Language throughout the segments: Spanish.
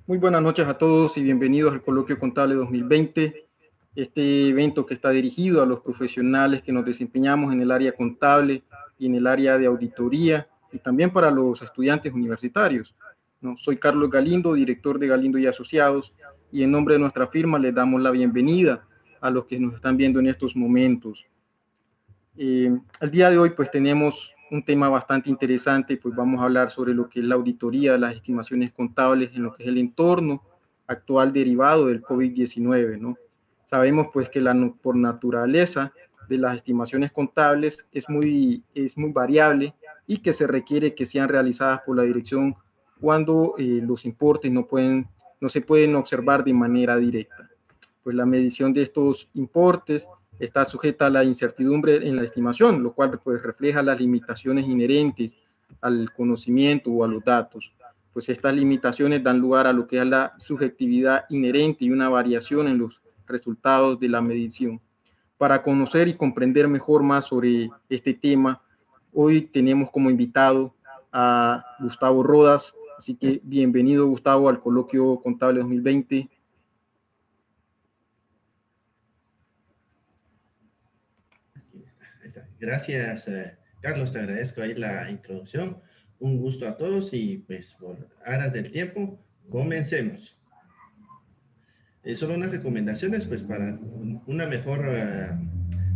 Muy buenas noches a todos y bienvenidos al Coloquio Contable 2020, este evento que está dirigido a los profesionales que nos desempeñamos en el área contable y en el área de auditoría y también para los estudiantes universitarios, ¿no? Soy Carlos Galindo, director de Galindo y Asociados, y en nombre de nuestra firma les damos la bienvenida a los que nos están viendo en estos momentos. El día de hoy pues tenemos un tema bastante interesante, pues vamos a hablar sobre lo que es la auditoría, las estimaciones contables en lo que es el entorno actual derivado del COVID-19, ¿no? Sabemos pues que por naturaleza de las estimaciones contables es muy variable y que se requiere que sean realizadas por la dirección cuando los importes no se pueden observar de manera directa. Pues la medición de estos importes está sujeta a la incertidumbre en la estimación, lo cual pues refleja las limitaciones inherentes al conocimiento o a los datos. Pues estas limitaciones dan lugar a lo que es la subjetividad inherente y una variación en los resultados de la medición. Para conocer y comprender mejor más sobre este tema, hoy tenemos como invitado a Gustavo Rodas, así que bienvenido Gustavo al Coloquio Contable 2020. Gracias, Carlos, te agradezco ahí la introducción. Un gusto a todos y pues por aras del tiempo, comencemos. Solo unas recomendaciones, pues para una mejor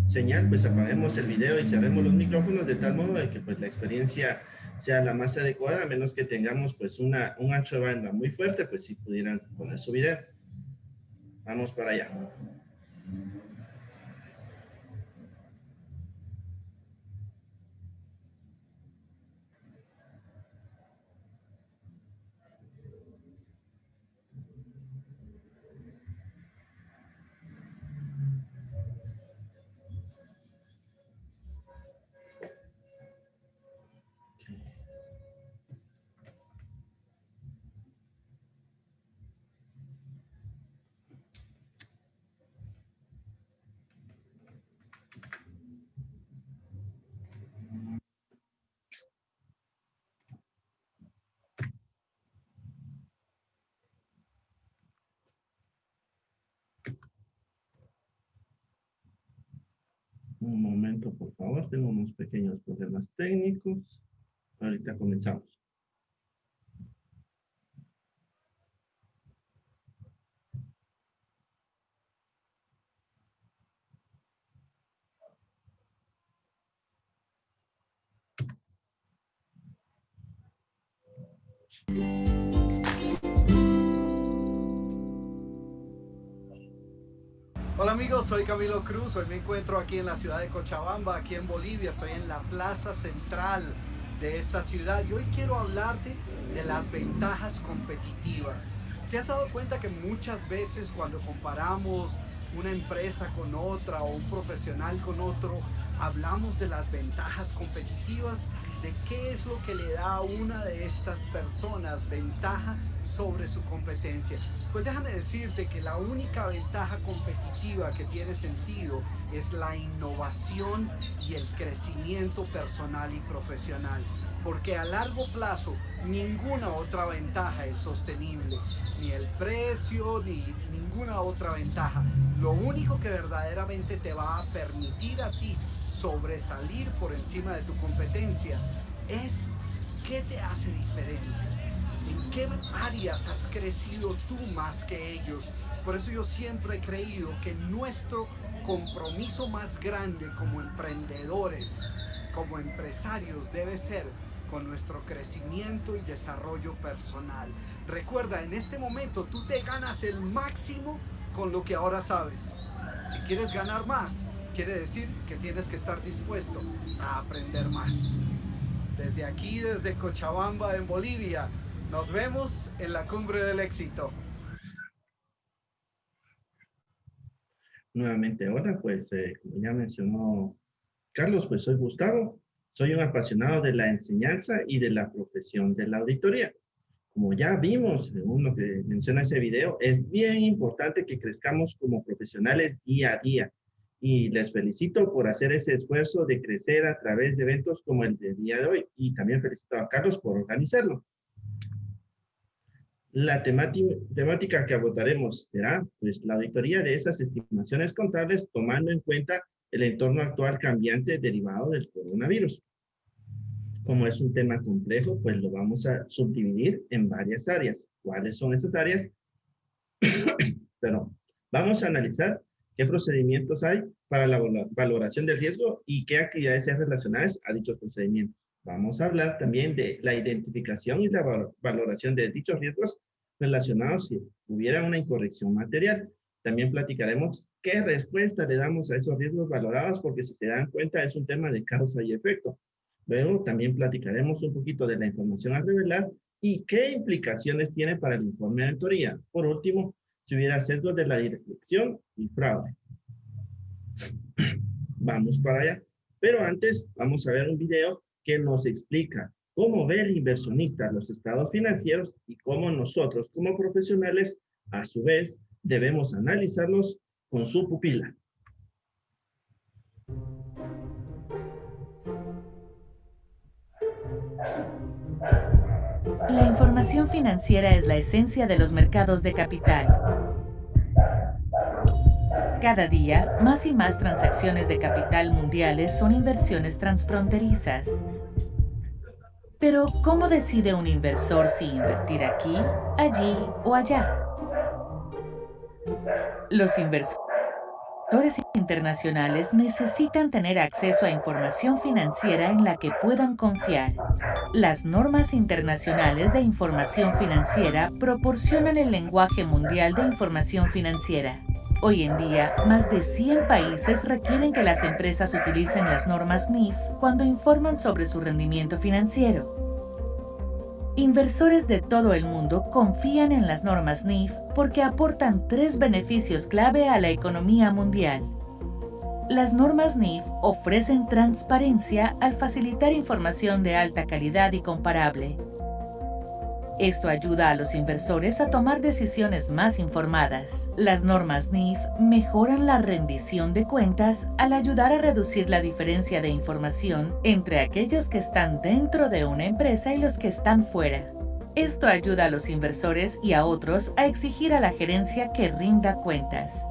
señal, pues apaguemos el video y cerremos los micrófonos de tal modo de que pues la experiencia sea la más adecuada, a menos que tengamos pues un ancho de banda muy fuerte, pues si pudieran poner su video. Vamos para allá. Un momento, por favor, tengo unos pequeños problemas técnicos. Ahorita comenzamos. Hola amigos, soy Camilo Cruz, hoy me encuentro aquí en la ciudad de Cochabamba, aquí en Bolivia, estoy en la plaza central de esta ciudad y hoy quiero hablarte de las ventajas competitivas. ¿Te has dado cuenta que muchas veces cuando comparamos una empresa con otra o un profesional con otro, hablamos de las ventajas competitivas, de qué es lo que le da a una de estas personas ventaja sobre su competencia? Pues déjame decirte que la única ventaja competitiva que tiene sentido es la innovación y el crecimiento personal y profesional, porque a largo plazo ninguna otra ventaja es sostenible, ni el precio ni ninguna otra ventaja. Lo único que verdaderamente te va a permitir a ti sobresalir por encima de tu competencia es qué te hace diferente, en qué áreas has crecido tú más que ellos. Por eso yo siempre he creído que nuestro compromiso más grande como emprendedores, como empresarios, debe ser con nuestro crecimiento y desarrollo personal. Recuerda, en este momento tú te ganas el máximo con lo que ahora sabes. Si quieres ganar más, quiere decir que tienes que estar dispuesto a aprender más. Desde aquí, desde Cochabamba, en Bolivia, nos vemos en la cumbre del éxito. Nuevamente, hola, pues como ya mencionó Carlos, pues soy Gustavo, soy un apasionado de la enseñanza y de la profesión de la auditoría. Como ya vimos, según lo que menciona ese video, es bien importante que crezcamos como profesionales día a día. Y les felicito por hacer ese esfuerzo de crecer a través de eventos como el del día de hoy. Y también felicito a Carlos por organizarlo. La temática que abordaremos será pues, la auditoría de esas estimaciones contables tomando en cuenta el entorno actual cambiante derivado del coronavirus. Como es un tema complejo, pues lo vamos a subdividir en varias áreas. ¿Cuáles son esas áreas? Pero vamos a analizar qué procedimientos hay para la valoración del riesgo y qué actividades sean relacionadas a dichos procedimientos. Vamos a hablar también de la identificación y la valoración de dichos riesgos relacionados si hubiera una incorrección material. También platicaremos qué respuesta le damos a esos riesgos valorados, porque si se dan cuenta es un tema de causa y efecto. Luego también platicaremos un poquito de la información a revelar y qué implicaciones tiene para el informe de auditoría. Por último, si hubiera sesgos de la dirección y fraude. Vamos para allá. Pero antes vamos a ver un video que nos explica cómo ve el inversionista los estados financieros y cómo nosotros como profesionales, a su vez, debemos analizarlos con su pupila. La información financiera es la esencia de los mercados de capital. Cada día, más y más transacciones de capital mundiales son inversiones transfronterizas. Pero, ¿cómo decide un inversor si invertir aquí, allí o allá? Los inversores internacionales necesitan tener acceso a información financiera en la que puedan confiar. Las normas internacionales de información financiera proporcionan el lenguaje mundial de información financiera. Hoy en día, más de 100 países requieren que las empresas utilicen las normas NIF cuando informan sobre su rendimiento financiero. Inversores de todo el mundo confían en las normas NIF porque aportan 3 beneficios clave a la economía mundial. Las normas NIF ofrecen transparencia al facilitar información de alta calidad y comparable. Esto ayuda a los inversores a tomar decisiones más informadas. Las normas NIF mejoran la rendición de cuentas al ayudar a reducir la diferencia de información entre aquellos que están dentro de una empresa y los que están fuera. Esto ayuda a los inversores y a otros a exigir a la gerencia que rinda cuentas.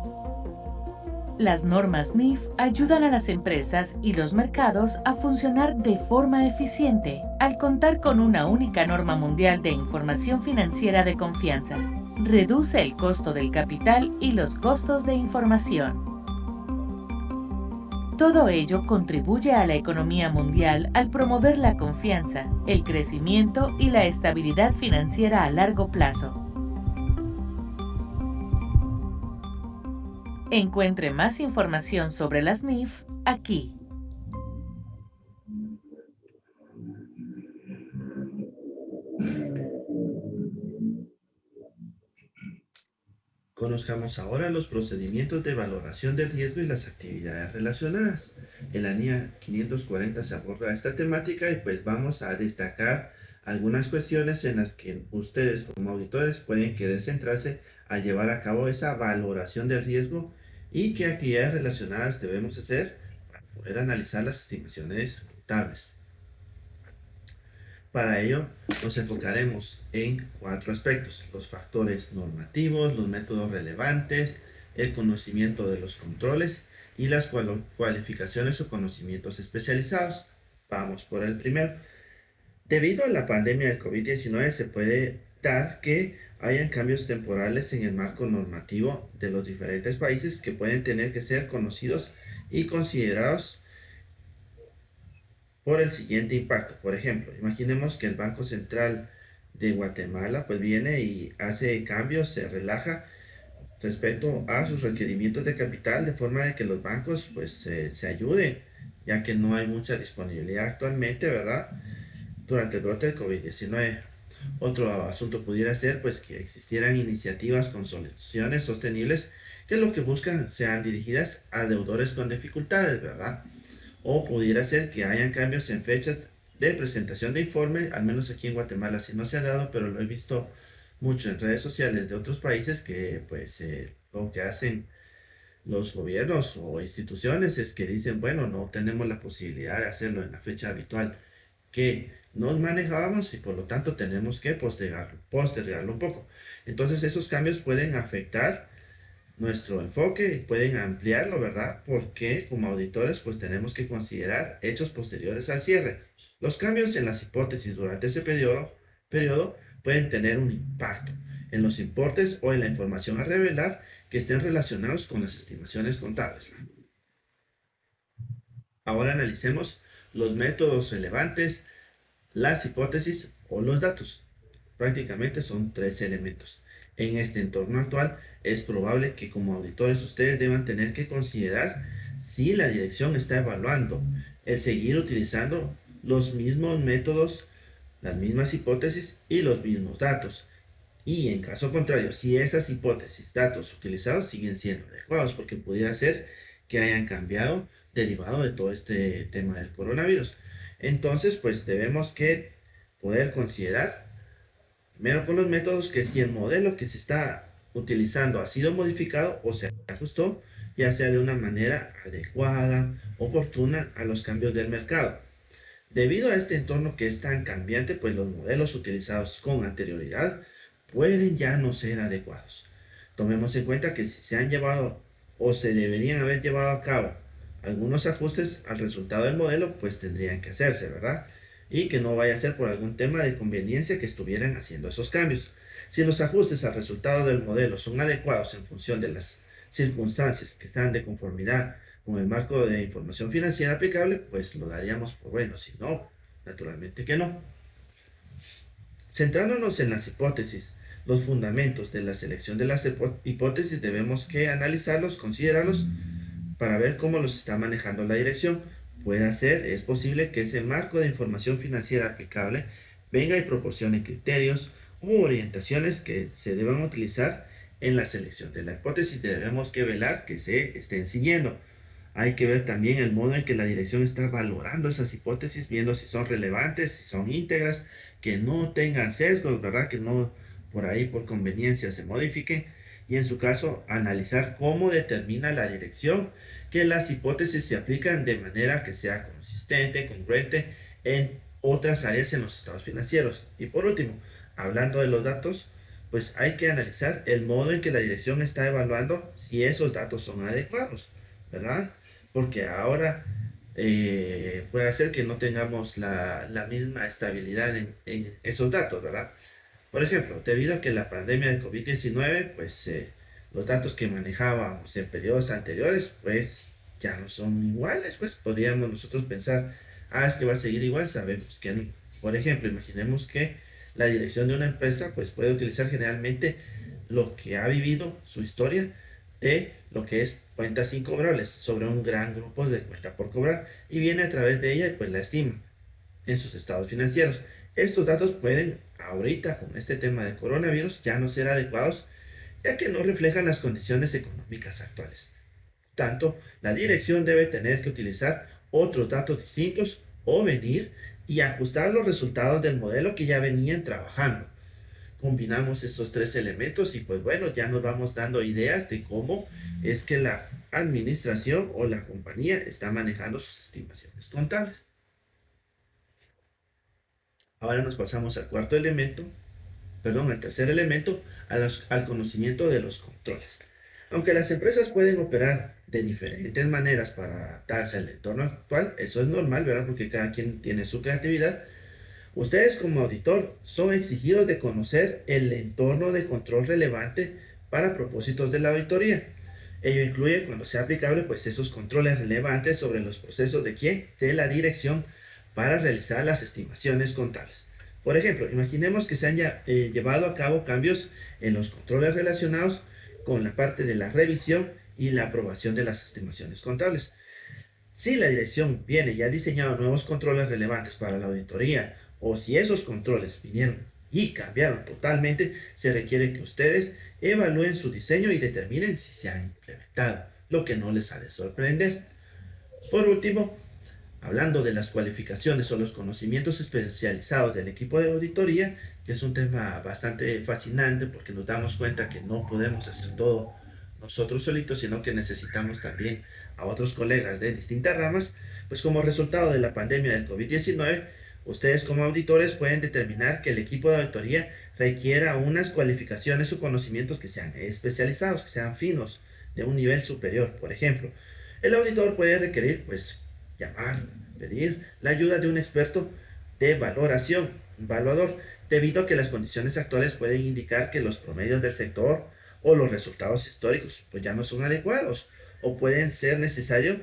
Las normas NIF ayudan a las empresas y los mercados a funcionar de forma eficiente al contar con una única norma mundial de información financiera de confianza. Reduce el costo del capital y los costos de información. Todo ello contribuye a la economía mundial al promover la confianza, el crecimiento y la estabilidad financiera a largo plazo. Encuentre más información sobre las NIF aquí. Conozcamos ahora los procedimientos de valoración del riesgo y las actividades relacionadas. En la NIA 540 se aborda esta temática y pues vamos a destacar algunas cuestiones en las que ustedes como auditores pueden querer centrarse a llevar a cabo esa valoración del riesgo y qué actividades relacionadas debemos hacer para poder analizar las estimaciones contables. Para ello, nos enfocaremos en 4 aspectos: los factores normativos, los métodos relevantes, el conocimiento de los controles y las cualificaciones o conocimientos especializados. Vamos por el primero. Debido a la pandemia del COVID-19 se puede dar que hayan cambios temporales en el marco normativo de los diferentes países que pueden tener que ser conocidos y considerados por el siguiente impacto. Por ejemplo, imaginemos que el Banco Central de Guatemala pues viene y hace cambios, se relaja respecto a sus requerimientos de capital, de forma de que los bancos pues se ayuden, ya que no hay mucha disponibilidad actualmente, ¿verdad?, durante el brote del COVID-19. Otro asunto pudiera ser pues que existieran iniciativas con soluciones sostenibles que lo que buscan sean dirigidas a deudores con dificultades, ¿verdad? O pudiera ser que hayan cambios en fechas de presentación de informe, al menos aquí en Guatemala sí no se ha dado, pero lo he visto mucho en redes sociales de otros países que pues lo que hacen los gobiernos o instituciones es que dicen, bueno, no tenemos la posibilidad de hacerlo en la fecha habitual. que nos manejábamos y por lo tanto tenemos que postergarlo un poco. Entonces esos cambios pueden afectar nuestro enfoque y pueden ampliarlo, ¿verdad? Porque como auditores pues tenemos que considerar hechos posteriores al cierre. Los cambios en las hipótesis durante ese periodo pueden tener un impacto en los importes o en la información a revelar que estén relacionados con las estimaciones contables. Ahora analicemos los métodos relevantes, las hipótesis o los datos. Prácticamente son tres elementos. En este entorno actual es probable que como auditores ustedes deban tener que considerar si la dirección está evaluando el seguir utilizando los mismos métodos, las mismas hipótesis y los mismos datos. Y en caso contrario, si esas hipótesis, datos utilizados siguen siendo adecuados, porque pudiera ser que hayan cambiado derivado de todo este tema del coronavirus. Entonces, pues debemos que poder considerar, primero con los métodos, que si el modelo que se está utilizando ha sido modificado o se ajustó, ya sea de una manera adecuada, oportuna a los cambios del mercado. Debido a este entorno que es tan cambiante, pues los modelos utilizados con anterioridad pueden ya no ser adecuados. Tomemos en cuenta que si se han llevado o se deberían haber llevado a cabo algunos ajustes al resultado del modelo, pues tendrían que hacerse, ¿verdad? Y que no vaya a ser por algún tema de conveniencia que estuvieran haciendo esos cambios. Si los ajustes al resultado del modelo son adecuados en función de las circunstancias que están de conformidad con el marco de información financiera aplicable, pues lo daríamos por bueno. Si no, naturalmente que no. Centrándonos en las hipótesis, los fundamentos de la selección de las hipótesis debemos que analizarlos, considerarlos para ver cómo los está manejando la dirección. Es posible que ese marco de información financiera aplicable venga y proporcione criterios u orientaciones que se deban utilizar en la selección de la hipótesis. Debemos que velar que se estén siguiendo. Hay que ver también el modo en que la dirección está valorando esas hipótesis, viendo si son relevantes, si son íntegras, que no tengan sesgos, ¿verdad? Que no por ahí por conveniencia se modifiquen. Y en su caso, analizar cómo determina la dirección que las hipótesis se aplican de manera que sea consistente, congruente en otras áreas en los estados financieros. Y por último, hablando de los datos, pues hay que analizar el modo en que la dirección está evaluando si esos datos son adecuados, ¿verdad? Porque ahora puede ser que no tengamos la misma estabilidad en esos datos, ¿verdad? Por ejemplo, debido a que la pandemia del COVID-19, pues los datos que manejábamos en periodos anteriores, pues ya no son iguales, pues podríamos nosotros pensar, es que va a seguir igual, sabemos que no. Por ejemplo, imaginemos que la dirección de una empresa, pues puede utilizar generalmente lo que ha vivido, su historia, de lo que es cuentas incobrables sobre un gran grupo de cuentas por cobrar y viene a través de ella y pues la estima en sus estados financieros. Estos datos pueden ahorita con este tema del coronavirus ya no ser adecuados ya que no reflejan las condiciones económicas actuales. Tanto, la dirección debe tener que utilizar otros datos distintos o venir y ajustar los resultados del modelo que ya venían trabajando. Combinamos estos tres elementos y pues bueno, ya nos vamos dando ideas de cómo es que la administración o la compañía está manejando sus estimaciones contables. Ahora nos pasamos al al tercer elemento, al conocimiento de los controles. Aunque las empresas pueden operar de diferentes maneras para adaptarse al entorno actual, eso es normal, ¿verdad? Porque cada quien tiene su creatividad. Ustedes como auditor son exigidos de conocer el entorno de control relevante para propósitos de la auditoría. Ello incluye, cuando sea aplicable, pues esos controles relevantes sobre los procesos de quién, de la dirección, para realizar las estimaciones contables. Por ejemplo, imaginemos que se han llevado a cabo cambios en los controles relacionados con la parte de la revisión y la aprobación de las estimaciones contables. Si la dirección viene y ha diseñado nuevos controles relevantes para la auditoría, o si esos controles vinieron y cambiaron totalmente, se requiere que ustedes evalúen su diseño y determinen si se han implementado, lo que no les ha de sorprender. Por último, hablando de las cualificaciones o los conocimientos especializados del equipo de auditoría, que es un tema bastante fascinante porque nos damos cuenta que no podemos hacer todo nosotros solitos, sino que necesitamos también a otros colegas de distintas ramas, pues como resultado de la pandemia del COVID-19, Ustedes como auditores pueden determinar que el equipo de auditoría requiera unas cualificaciones o conocimientos que sean especializados, que sean finos, de un nivel superior. Por ejemplo, el auditor puede requerir, pues, llamar, pedir la ayuda de un experto de valoración, un evaluador, debido a que las condiciones actuales pueden indicar que los promedios del sector o los resultados históricos pues ya no son adecuados o pueden ser necesario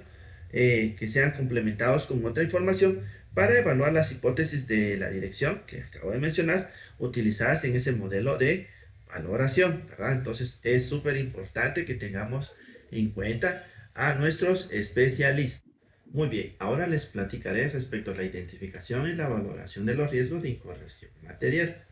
que sean complementados con otra información para evaluar las hipótesis de la dirección que acabo de mencionar utilizadas en ese modelo de valoración, ¿verdad? Entonces es súper importante que tengamos en cuenta a nuestros especialistas. Muy bien, ahora les platicaré respecto a la identificación y la valoración de los riesgos de incorrección material.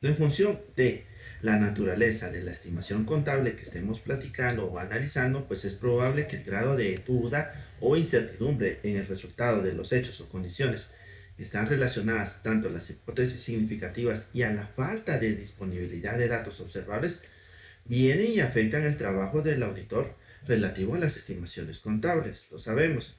En función de la naturaleza de la estimación contable que estemos platicando o analizando, pues es probable que el grado de duda o incertidumbre en el resultado de los hechos o condiciones que están relacionadas tanto a las hipótesis significativas y a la falta de disponibilidad de datos observables, vienen y afectan el trabajo del auditor relativo a las estimaciones contables. Lo sabemos.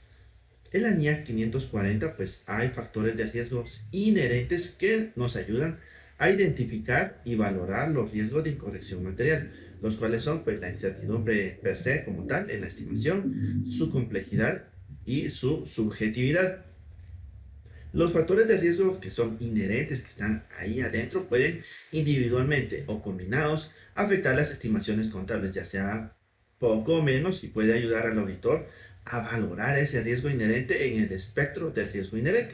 En la NIA 540 pues hay factores de riesgos inherentes que nos ayudan a identificar y valorar los riesgos de incorrección material, los cuales son pues la incertidumbre per se como tal en la estimación, su complejidad y su subjetividad. Los factores de riesgo que son inherentes, que están ahí adentro, pueden individualmente o combinados afectar las estimaciones contables, ya sea poco o menos, y puede ayudar al auditor a valorar ese riesgo inherente en el espectro del riesgo inherente.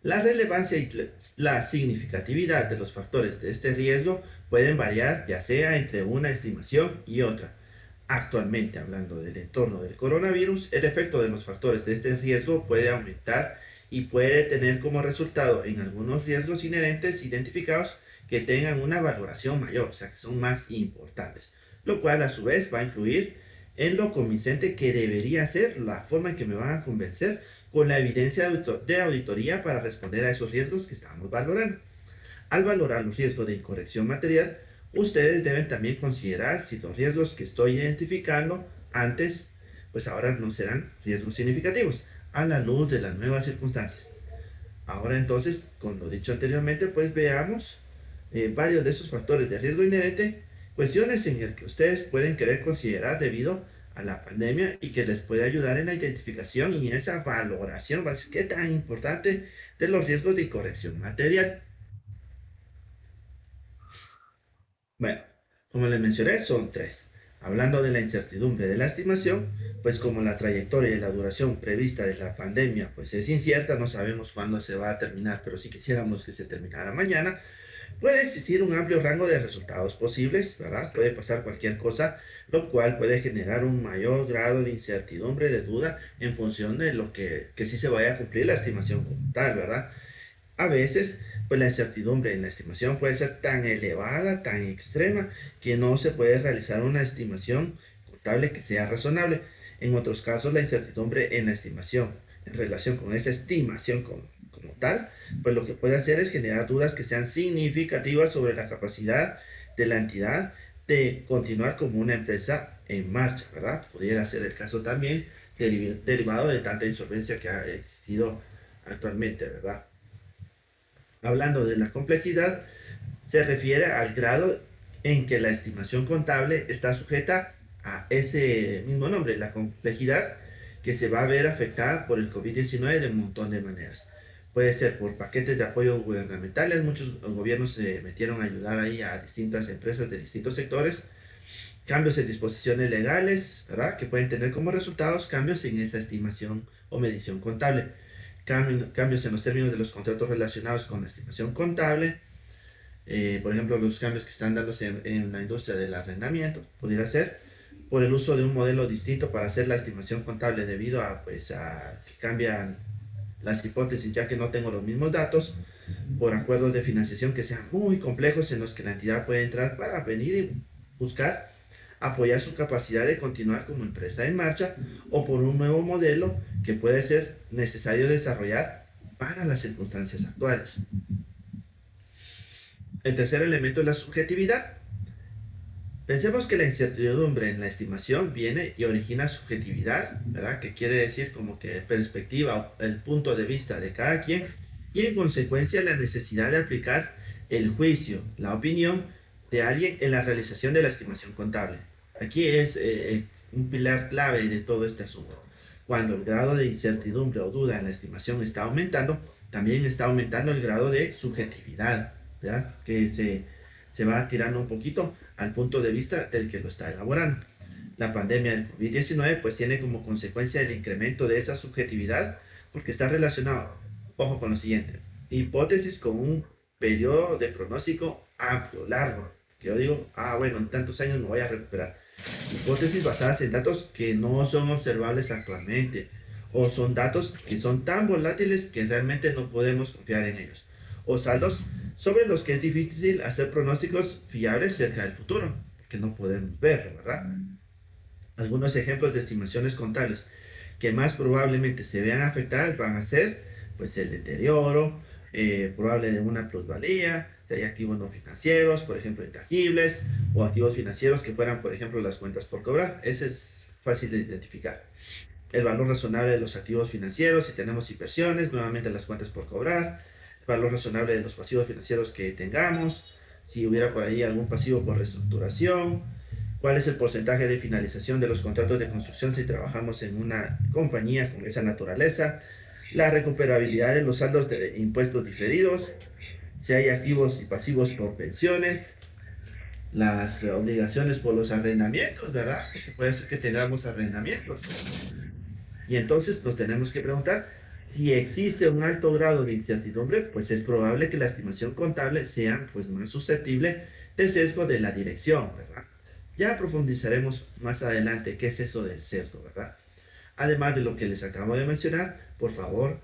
La relevancia y la significatividad de los factores de este riesgo pueden variar ya sea entre una estimación y otra. Actualmente, hablando del entorno del coronavirus, el efecto de los factores de este riesgo puede aumentar y puede tener como resultado en algunos riesgos inherentes identificados que tengan una valoración mayor, o sea que son más importantes, lo cual a su vez va a influir en lo convincente que debería ser la forma en que me van a convencer con la evidencia de auditoría para responder a esos riesgos que estamos valorando. Al valorar los riesgos de incorrección material, ustedes deben también considerar si los riesgos que estoy identificando antes, pues ahora no serán riesgos significativos a la luz de las nuevas circunstancias. Ahora entonces, con lo dicho anteriormente, pues veamos varios de esos factores de riesgo inherente, cuestiones en las que ustedes pueden querer considerar debido a la pandemia y que les puede ayudar en la identificación y en esa valoración, ¿qué tan importante de los riesgos de incorrección material? Bueno, como les mencioné, son tres. Hablando de la incertidumbre de la estimación, pues como la trayectoria y la duración prevista de la pandemia pues es incierta, no sabemos cuándo se va a terminar, pero si quisiéramos que se terminara mañana, puede existir un amplio rango de resultados posibles, ¿verdad? Puede pasar cualquier cosa, lo cual puede generar un mayor grado de incertidumbre, de duda, en función de lo que sí se vaya a cumplir la estimación como tal, ¿verdad? A veces, pues la incertidumbre en la estimación puede ser tan elevada, tan extrema, que no se puede realizar una estimación contable que sea razonable. En otros casos, la incertidumbre en la estimación, en relación con esa estimación como tal, pues lo que puede hacer es generar dudas que sean significativas sobre la capacidad de la entidad de continuar como una empresa en marcha, ¿verdad? Pudiera ser el caso también derivado de tanta insolvencia que ha existido actualmente, ¿verdad? Hablando de la complejidad, se refiere al grado en que la estimación contable está sujeta a ese mismo nombre, la complejidad que se va a ver afectada por el COVID-19 de un montón de maneras. Puede ser por paquetes de apoyo gubernamentales, muchos gobiernos se metieron a ayudar ahí a distintas empresas de distintos sectores, cambios en disposiciones legales, ¿verdad? Que pueden tener como resultados cambios en esa estimación o medición contable, cambios en los términos de los contratos relacionados con la estimación contable, por ejemplo, los cambios que están dándose en la industria del arrendamiento, pudiera ser por el uso de un modelo distinto para hacer la estimación contable debido a, pues, a que cambian las hipótesis ya que no tengo los mismos datos, por acuerdos de financiación que sean muy complejos en los que la entidad puede entrar para venir y buscar apoyar su capacidad de continuar como empresa en marcha o por un nuevo modelo que puede ser necesario desarrollar para las circunstancias actuales. El tercer elemento es la subjetividad. Pensemos que la incertidumbre en la estimación viene y origina subjetividad, ¿verdad? Que quiere decir como que perspectiva, el punto de vista de cada quien, y en consecuencia la necesidad de aplicar el juicio, la opinión de alguien en la realización de la estimación contable. Aquí es un pilar clave de todo este asunto. Cuando el grado de incertidumbre o duda en la estimación está aumentando, también está aumentando el grado de subjetividad, ¿verdad? Que se va tirando un poquito al punto de vista del que lo está elaborando. La pandemia del COVID-19 pues tiene como consecuencia el incremento de esa subjetividad porque está relacionado, ojo con lo siguiente, hipótesis con un periodo de pronóstico amplio, largo, que yo digo, bueno, en tantos años me voy a recuperar. Hipótesis basadas en datos que no son observables actualmente, o son datos que son tan volátiles que realmente no podemos confiar en ellos, o saldos sobre los que es difícil hacer pronósticos fiables cerca del futuro, que no podemos verlo, ¿verdad? Algunos ejemplos de estimaciones contables que más probablemente se vean afectadas van a ser pues el deterioro probable de una plusvalía, si hay activos no financieros, por ejemplo intangibles, o activos financieros que fueran, por ejemplo, las cuentas por cobrar. Ese es fácil de identificar. El valor razonable de los activos financieros, si tenemos inversiones, nuevamente las cuentas por cobrar, el valor razonable de los pasivos financieros que tengamos, si hubiera por ahí algún pasivo por reestructuración, cuál es el porcentaje de finalización de los contratos de construcción si trabajamos en una compañía con esa naturaleza, la recuperabilidad de los saldos de impuestos diferidos, si hay activos y pasivos por pensiones, las obligaciones por los arrendamientos, ¿verdad? Puede ser que tengamos arrendamientos. Y entonces nos tenemos que preguntar, si existe un alto grado de incertidumbre, pues es probable que la estimación contable sea pues más susceptible del sesgo de la dirección, ¿verdad? Ya profundizaremos más adelante qué es eso del sesgo, ¿verdad? Además de lo que les acabo de mencionar, por favor,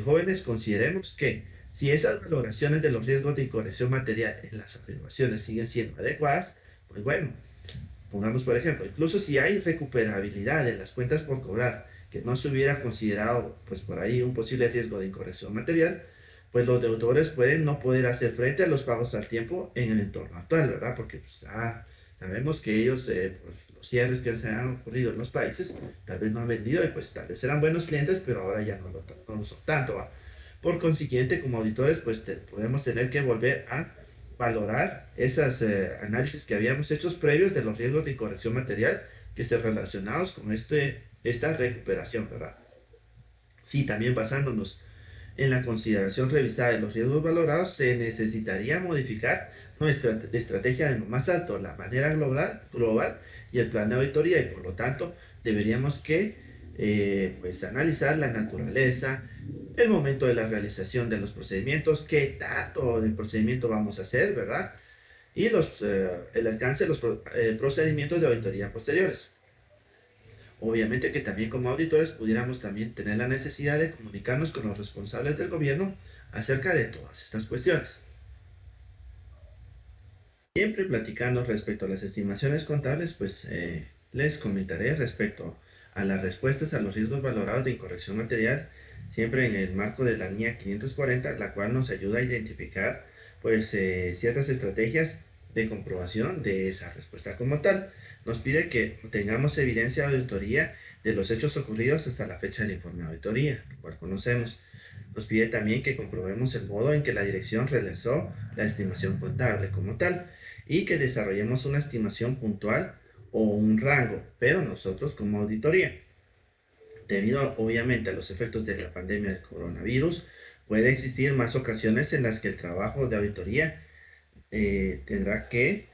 jóvenes, consideremos que si esas valoraciones de los riesgos de incorrección material en las afirmaciones siguen siendo adecuadas, pues bueno, pongamos por ejemplo, incluso si hay recuperabilidad de las cuentas por cobrar, que no se hubiera considerado pues por ahí un posible riesgo de incorrección material, pues los deudores pueden no poder hacer frente a los pagos al tiempo en el entorno actual, ¿verdad? Porque pues, sabemos que ellos, pues, los cierres que se han ocurrido en los países, tal vez no han vendido y pues tal vez eran buenos clientes, pero ahora ya no lo son tanto, ¿va? Por consiguiente, como auditores, pues podemos tener que volver a valorar esos análisis que habíamos hecho previos de los riesgos de incorrección material que estén relacionados con esta recuperación, ¿verdad? Sí, también basándonos en la consideración revisada de los riesgos valorados, se necesitaría modificar nuestra estrategia de lo más alto, la manera global y el plan de auditoría, y por lo tanto deberíamos pues analizar la naturaleza, el momento de la realización de los procedimientos, qué tanto del procedimiento vamos a hacer, ¿verdad? Y el alcance de los procedimientos de auditoría posteriores. Obviamente que también como auditores pudiéramos también tener la necesidad de comunicarnos con los responsables del gobierno acerca de todas estas cuestiones. Siempre platicando respecto a las estimaciones contables, pues les comentaré respecto a las respuestas a los riesgos valorados de incorrección material, siempre en el marco de la línea 540, la cual nos ayuda a identificar pues ciertas estrategias de comprobación de esa respuesta como tal. Nos pide que tengamos evidencia de auditoría de los hechos ocurridos hasta la fecha del informe de auditoría, el cual conocemos. Nos pide también que comprobemos el modo en que la dirección realizó la estimación contable como tal y que desarrollemos una estimación puntual o un rango, pero nosotros como auditoría. Debido obviamente a los efectos de la pandemia del coronavirus, puede existir más ocasiones en las que el trabajo de auditoría tendrá que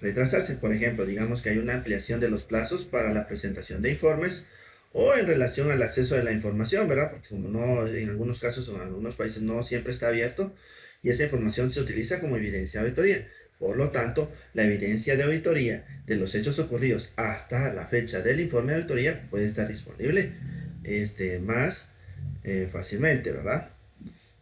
retrasarse. Por ejemplo, digamos que hay una ampliación de los plazos para la presentación de informes o en relación al acceso a la información, ¿verdad? Porque como no, en algunos casos o en algunos países no siempre está abierto y esa información se utiliza como evidencia de auditoría. Por lo tanto, la evidencia de auditoría de los hechos ocurridos hasta la fecha del informe de auditoría puede estar disponible más fácilmente, ¿verdad?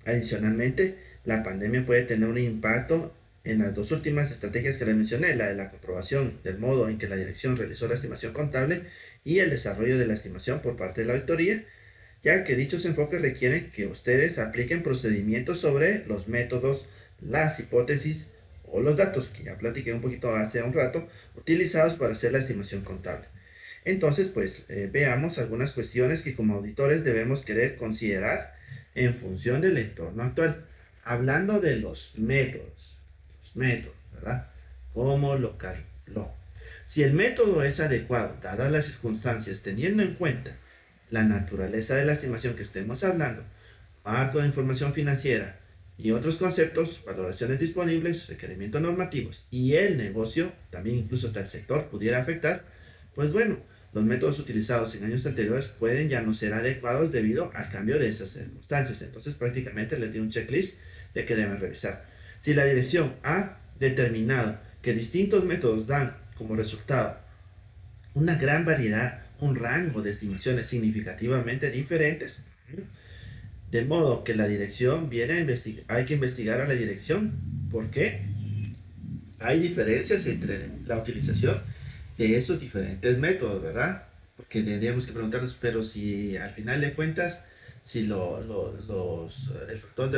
Adicionalmente, la pandemia puede tener un impacto en las dos últimas estrategias que les mencioné, la de la comprobación del modo en que la dirección realizó la estimación contable y el desarrollo de la estimación por parte de la auditoría, ya que dichos enfoques requieren que ustedes apliquen procedimientos sobre los métodos, las hipótesis o los datos que ya platiqué un poquito hace un rato, utilizados para hacer la estimación contable. Entonces, pues veamos algunas cuestiones que como auditores debemos querer considerar en función del entorno actual. Hablando de los métodos, ¿verdad? ¿Cómo lo calculó? Si el método es adecuado, dadas las circunstancias, teniendo en cuenta la naturaleza de la estimación que estemos hablando, marco de información financiera y otros conceptos, valoraciones disponibles, requerimientos normativos y el negocio, también incluso hasta el sector pudiera afectar, pues bueno, los métodos utilizados en años anteriores pueden ya no ser adecuados debido al cambio de esas circunstancias. Entonces prácticamente les di un checklist de que deben revisar. Si la dirección ha determinado que distintos métodos dan como resultado una gran variedad, un rango de estimaciones significativamente diferentes, de modo que la dirección viene a investigar, hay que investigar a la dirección. ¿Por qué? Hay diferencias entre la utilización de esos diferentes métodos, ¿verdad? Porque tendríamos que preguntarnos, pero si al final de cuentas, si el factor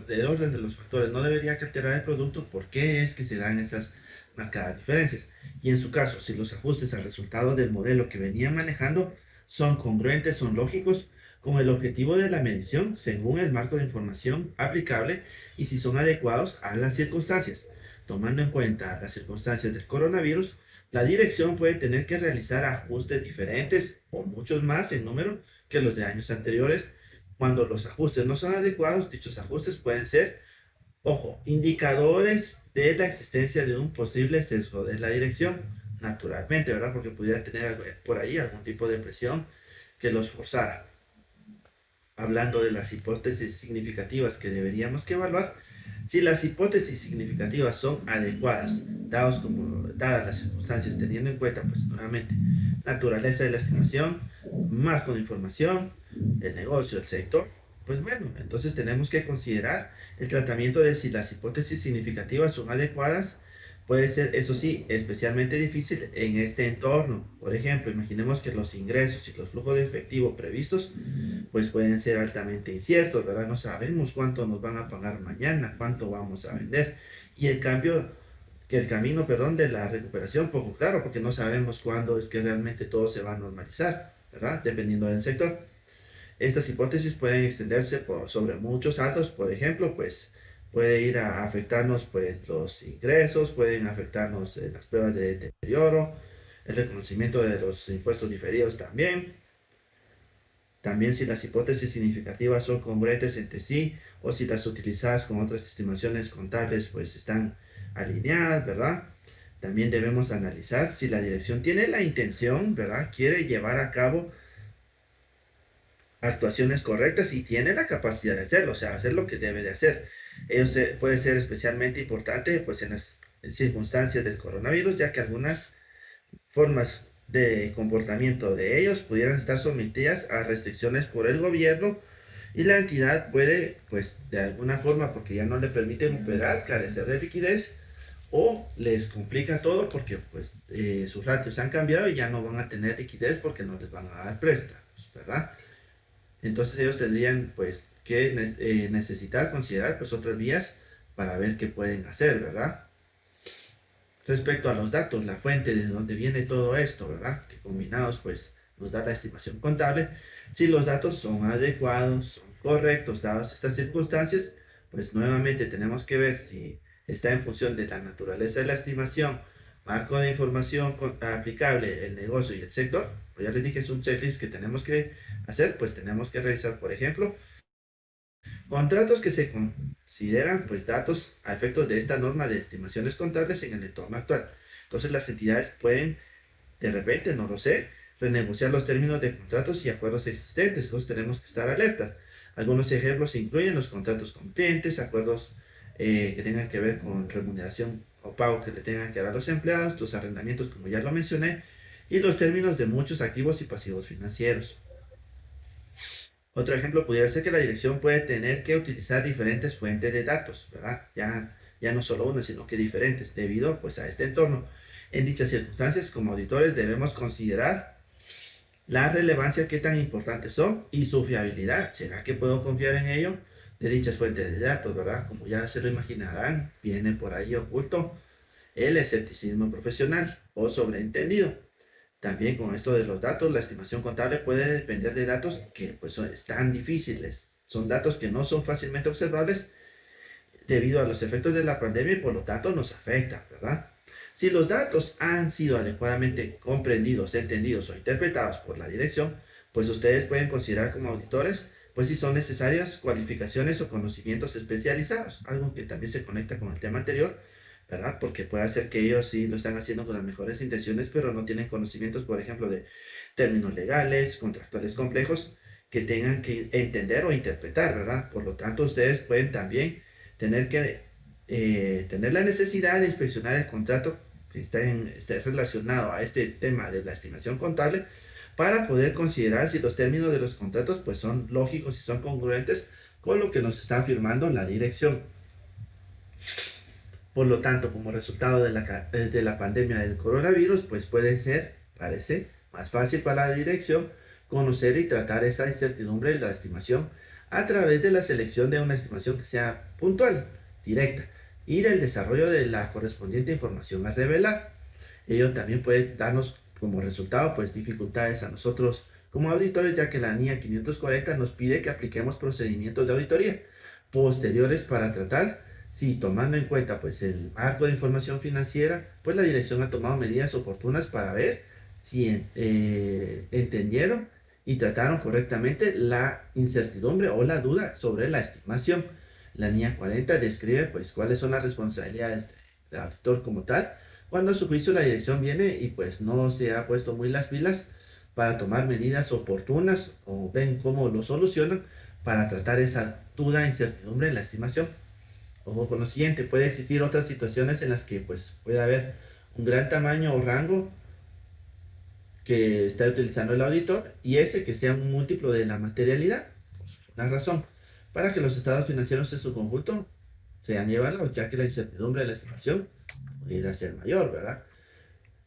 el orden de los factores no debería alterar el producto, ¿por qué es que se dan esas marcadas diferencias? Y en su caso, si los ajustes al resultado del modelo que venían manejando son congruentes, son lógicos con el objetivo de la medición según el marco de información aplicable y si son adecuados a las circunstancias. Tomando en cuenta las circunstancias del coronavirus, la dirección puede tener que realizar ajustes diferentes o muchos más en número que los de años anteriores. Cuando los ajustes no son adecuados, dichos ajustes pueden ser, ojo, indicadores de la existencia de un posible sesgo de la dirección, naturalmente, ¿verdad? Porque pudiera tener por ahí algún tipo de presión que los forzara. Hablando de las hipótesis significativas que deberíamos que evaluar, si las hipótesis significativas son adecuadas, dadas las circunstancias, teniendo en cuenta, pues nuevamente, naturaleza de la estimación, marco de información, el negocio, el sector, pues bueno, entonces tenemos que considerar el tratamiento de si las hipótesis significativas son adecuadas. Puede ser, eso sí, especialmente difícil en este entorno. Por ejemplo, imaginemos que los ingresos y los flujos de efectivo previstos pues pueden ser altamente inciertos, ¿verdad? No sabemos cuánto nos van a pagar mañana, cuánto vamos a vender. Y el camino, perdón, de la recuperación poco claro, porque no sabemos cuándo es que realmente todo se va a normalizar, ¿verdad? Dependiendo del sector. Estas hipótesis pueden extenderse sobre muchos datos, por ejemplo, pues puede ir a afectarnos pues los ingresos, pueden afectarnos las pruebas de deterioro, el reconocimiento de los impuestos diferidos también. También si las hipótesis significativas son congruentes entre sí o si las utilizadas con otras estimaciones contables pues están alineadas, ¿verdad? También debemos analizar si la dirección tiene la intención, ¿verdad? Quiere llevar a cabo actuaciones correctas y tiene la capacidad de hacerlo, o sea, hacer lo que debe de hacer. Eso puede ser especialmente importante pues en las circunstancias del coronavirus, ya que algunas formas de comportamiento de ellos pudieran estar sometidas a restricciones por el gobierno y la entidad puede, pues de alguna forma, porque ya no le permiten operar, carecer de liquidez o les complica todo porque pues sus ratios han cambiado y ya no van a tener liquidez porque no les van a dar préstamos, ¿verdad? Entonces ellos tendrían pues que necesitar, considerar pues otras vías para ver qué pueden hacer, ¿verdad? Respecto a los datos, la fuente de donde viene todo esto, ¿verdad? Que combinados pues nos da la estimación contable. Si los datos son adecuados, son correctos dadas estas circunstancias, pues nuevamente tenemos que ver si está en función de la naturaleza de la estimación, marco de información aplicable, el negocio y el sector. Pues ya les dije, es un checklist que tenemos que hacer, pues tenemos que revisar, por ejemplo, contratos que se consideran pues datos a efectos de esta norma de estimaciones contables en el entorno actual. Entonces las entidades pueden, de repente, no lo sé, renegociar los términos de contratos y acuerdos existentes. Entonces tenemos que estar alerta. Algunos ejemplos incluyen los contratos con clientes, acuerdos que tengan que ver con remuneración o pago que le tengan que dar a los empleados, los arrendamientos, como ya lo mencioné, y los términos de muchos activos y pasivos financieros. Otro ejemplo pudiera ser que la dirección puede tener que utilizar diferentes fuentes de datos, ¿verdad? Ya no solo una, sino que diferentes, debido pues a este entorno. En dichas circunstancias, como auditores, debemos considerar la relevancia, qué tan importantes son y su fiabilidad. ¿Será que puedo confiar en ello? de dichas fuentes de datos, ¿verdad? Como ya se lo imaginarán, viene por ahí oculto el escepticismo profesional o sobreentendido. También con esto de los datos, la estimación contable puede depender de datos que pues están difíciles. Son datos que no son fácilmente observables debido a los efectos de la pandemia y por lo tanto nos afectan, ¿verdad? Si los datos han sido adecuadamente comprendidos, entendidos o interpretados por la dirección, pues ustedes pueden considerar como auditores, pues si son necesarias cualificaciones o conocimientos especializados, algo que también se conecta con el tema anterior, ¿verdad? Porque puede ser que ellos sí lo están haciendo con las mejores intenciones, pero no tienen conocimientos, por ejemplo, de términos legales, contractuales complejos, que tengan que entender o interpretar, ¿verdad? Por lo tanto, ustedes pueden también tener la necesidad de inspeccionar el contrato que esté relacionado a este tema de la estimación contable para poder considerar si los términos de los contratos pues son lógicos y son congruentes con lo que nos está firmando la dirección. Por lo tanto, como resultado de la pandemia del coronavirus, pues parece más fácil para la dirección conocer y tratar esa incertidumbre de la estimación a través de la selección de una estimación que sea puntual, directa, y del desarrollo de la correspondiente información a revelar. Ello también puede darnos como resultado pues dificultades a nosotros como auditores, ya que la NIA 540 nos pide que apliquemos procedimientos de auditoría posteriores para tratar si, tomando en cuenta pues el marco de información financiera, pues la dirección ha tomado medidas oportunas para ver si entendieron y trataron correctamente la incertidumbre o la duda sobre la estimación. La NIA 40 describe pues cuáles son las responsabilidades del auditor como tal, cuando a su juicio la dirección viene y pues no se ha puesto muy las pilas para tomar medidas oportunas o ven cómo lo solucionan para tratar esa duda e incertidumbre en la estimación. Ojo con lo siguiente, puede existir otras situaciones en las que pues puede haber un gran tamaño o rango que está utilizando el auditor y ese que sea un múltiplo de la materialidad. Una razón para que los estados financieros en su conjunto sean llevados, ya que la incertidumbre de la estimación pudiera ser mayor, ¿verdad?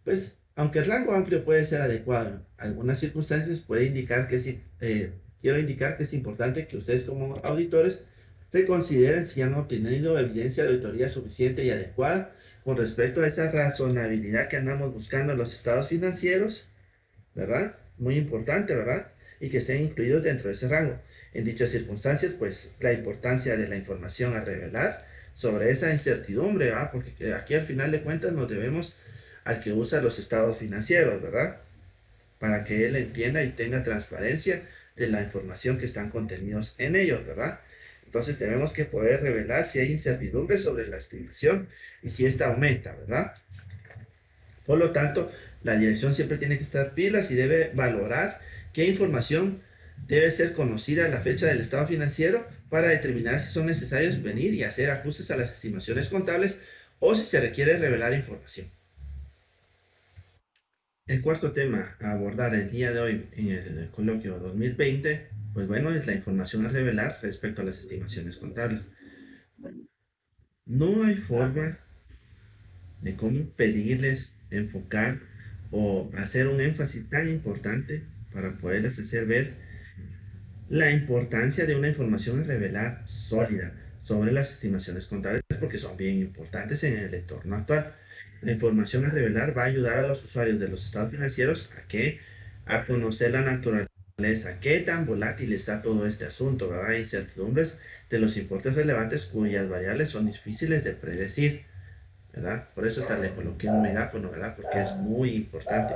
Pues, aunque el rango amplio puede ser adecuado en algunas circunstancias, quiero indicar que es importante que ustedes como auditores reconsideren si han obtenido evidencia de auditoría suficiente y adecuada con respecto a esa razonabilidad que andamos buscando en los estados financieros, ¿verdad? Muy importante, ¿verdad? Y que estén incluidos dentro de ese rango. En dichas circunstancias, pues la importancia de la información a revelar sobre esa incertidumbre, ¿verdad? Porque aquí al final de cuentas nos debemos al que usa los estados financieros, ¿verdad? Para que él entienda y tenga transparencia de la información que están contenidos en ellos, ¿verdad? Entonces tenemos que poder revelar si hay incertidumbre sobre la estimación y si esta aumenta, ¿verdad? Por lo tanto, la dirección siempre tiene que estar pilas y debe valorar qué información debe ser conocida a la fecha del estado financiero para determinar si son necesarios venir y hacer ajustes a las estimaciones contables o si se requiere revelar información. El cuarto tema a abordar el día de hoy en el coloquio 2020, pues bueno, es la información a revelar respecto a las estimaciones contables. No hay forma de cómo pedirles enfocar o hacer un énfasis tan importante para poderles hacer ver la importancia de una información a revelar sólida sobre las estimaciones contables, porque son bien importantes en el entorno actual. La información a revelar va a ayudar a los usuarios de los estados financieros a conocer la naturaleza, qué tan volátil está todo este asunto, ¿verdad? Incertidumbres de los importes relevantes cuyas variables son difíciles de predecir, ¿verdad? Por eso hasta le coloqué un megáfono, ¿verdad? Porque es muy importante.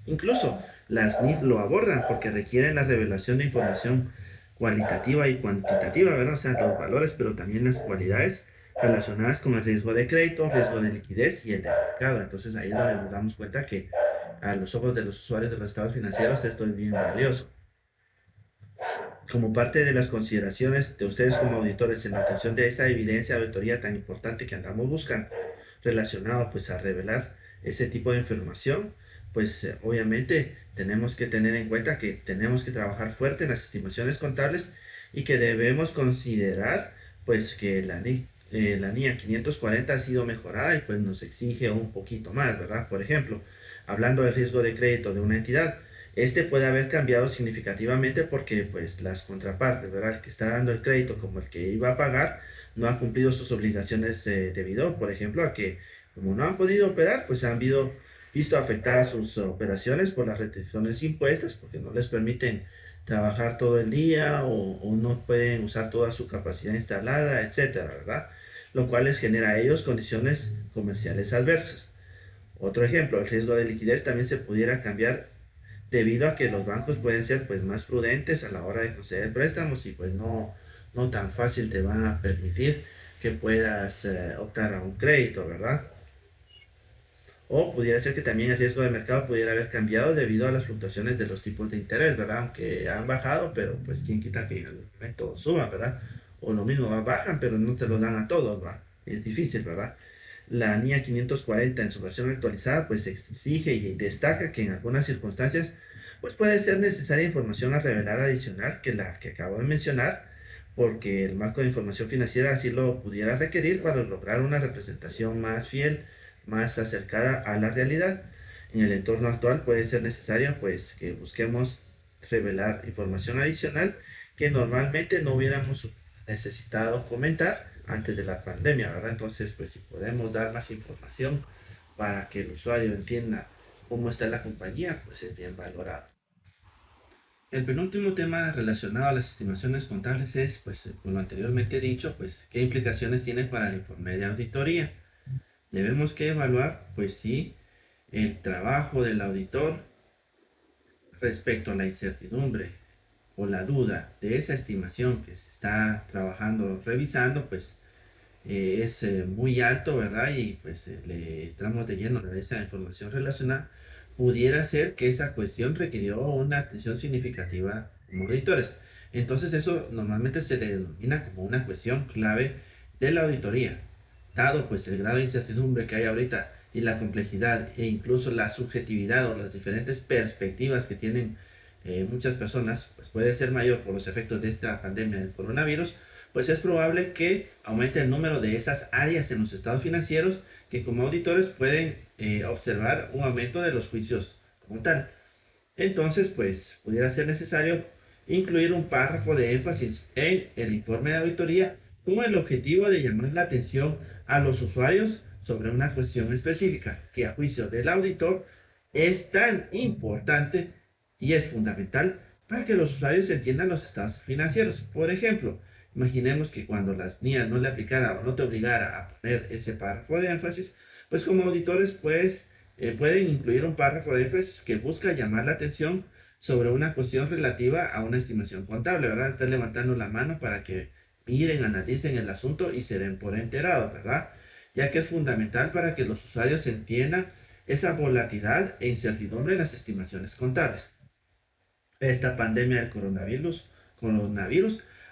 Incluso las NIF lo abordan porque requieren la revelación de información cualitativa y cuantitativa, ¿verdad? O sea, los valores, pero también las cualidades relacionadas con el riesgo de crédito, riesgo de liquidez y el de mercado. Entonces ahí nos damos cuenta que a los ojos de los usuarios de los estados financieros esto es bien valioso. Como parte de las consideraciones de ustedes como auditores en la obtención de esa evidencia de auditoría tan importante que andamos buscando, relacionado pues a revelar ese tipo de información, pues obviamente tenemos que tener en cuenta que tenemos que trabajar fuerte en las estimaciones contables y que debemos considerar pues que la NIA 540 ha sido mejorada y pues nos exige un poquito más, ¿verdad? Por ejemplo, hablando del riesgo de crédito de una entidad, este puede haber cambiado significativamente porque pues las contrapartes, ¿verdad? El que está dando el crédito como el que iba a pagar no ha cumplido sus obligaciones debido, por ejemplo, a que como no han podido operar, pues han visto afectadas sus operaciones por las restricciones impuestas porque no les permiten trabajar todo el día o no pueden usar toda su capacidad instalada, etcétera, ¿verdad? Lo cual les genera a ellos condiciones comerciales adversas. Otro ejemplo, el riesgo de liquidez también se pudiera cambiar debido a que los bancos pueden ser pues más prudentes a la hora de conceder préstamos y pues no tan fácil te van a permitir que puedas optar a un crédito, ¿verdad? O pudiera ser que también el riesgo de mercado pudiera haber cambiado debido a las fluctuaciones de los tipos de interés, ¿verdad? Aunque han bajado, pero pues quién quita que en algún momento suban, ¿verdad? O lo mismo, bajan, pero no te lo dan a todos, ¿verdad? Es difícil, ¿verdad? La NIA 540 en su versión actualizada pues exige y destaca que en algunas circunstancias pues puede ser necesaria información a revelar adicional que la que acabo de mencionar porque el marco de información financiera así lo pudiera requerir para lograr una representación más fiel, más acercada a la realidad. En el entorno actual puede ser necesario pues que busquemos revelar información adicional que normalmente no hubiéramos necesitado comentar antes de la pandemia, ¿verdad? Entonces, pues si podemos dar más información para que el usuario entienda cómo está la compañía, pues es bien valorado. El penúltimo tema relacionado a las estimaciones contables es, pues, con lo anteriormente dicho, pues, qué implicaciones tiene para el informe de auditoría. Debemos que evaluar, pues, si el trabajo del auditor respecto a la incertidumbre o la duda de esa estimación que se está trabajando, revisando, pues, es muy alto, ¿verdad? Y pues le entramos de lleno a esa información relacionada, pudiera ser que esa cuestión requirió una atención significativa como auditores. Entonces eso normalmente se le denomina como una cuestión clave de la auditoría. Dado pues el grado de incertidumbre que hay ahorita y la complejidad e incluso la subjetividad o las diferentes perspectivas que tienen muchas personas, pues puede ser mayor por los efectos de esta pandemia del coronavirus, pues es probable que aumente el número de esas áreas en los estados financieros que como auditores pueden observar un aumento de los juicios como tal. Entonces, pues pudiera ser necesario incluir un párrafo de énfasis en el informe de auditoría con el objetivo de llamar la atención a los usuarios sobre una cuestión específica que a juicio del auditor es tan importante y es fundamental para que los usuarios entiendan los estados financieros. Por ejemplo, imaginemos que cuando las NIA no le aplicara o no te obligara a poner ese párrafo de énfasis, pues como auditores pues pueden incluir un párrafo de énfasis que busca llamar la atención sobre una cuestión relativa a una estimación contable, ¿verdad? Están levantando la mano para que miren, analicen el asunto y se den por enterados, ¿verdad? Ya que es fundamental para que los usuarios entiendan esa volatilidad e incertidumbre en las estimaciones contables. Esta pandemia del coronavirus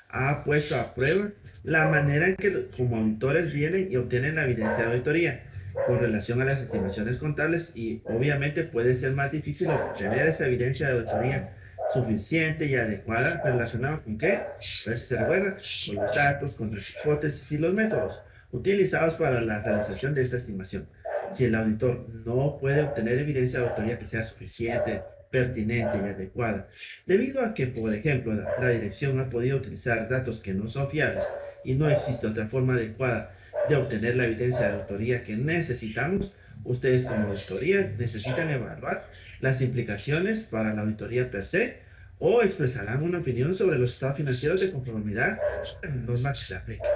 ha puesto a prueba la manera en que como auditores vienen y obtienen la evidencia de auditoría con relación a las estimaciones contables y obviamente puede ser más difícil obtener esa evidencia de auditoría suficiente y adecuada relacionada con qué, a ver si se recuerda, con los datos, con las hipótesis y los métodos utilizados para la realización de esta estimación. Si el auditor no puede obtener evidencia de auditoría que sea suficiente, pertinente y adecuada, debido a que, por ejemplo, la dirección ha podido utilizar datos que no son fiables y no existe otra forma adecuada de obtener la evidencia de autoría que necesitamos, ustedes como auditoría necesitan evaluar las implicaciones para la auditoría per se o expresarán una opinión sobre los estados financieros de conformidad a la norma que se aplica.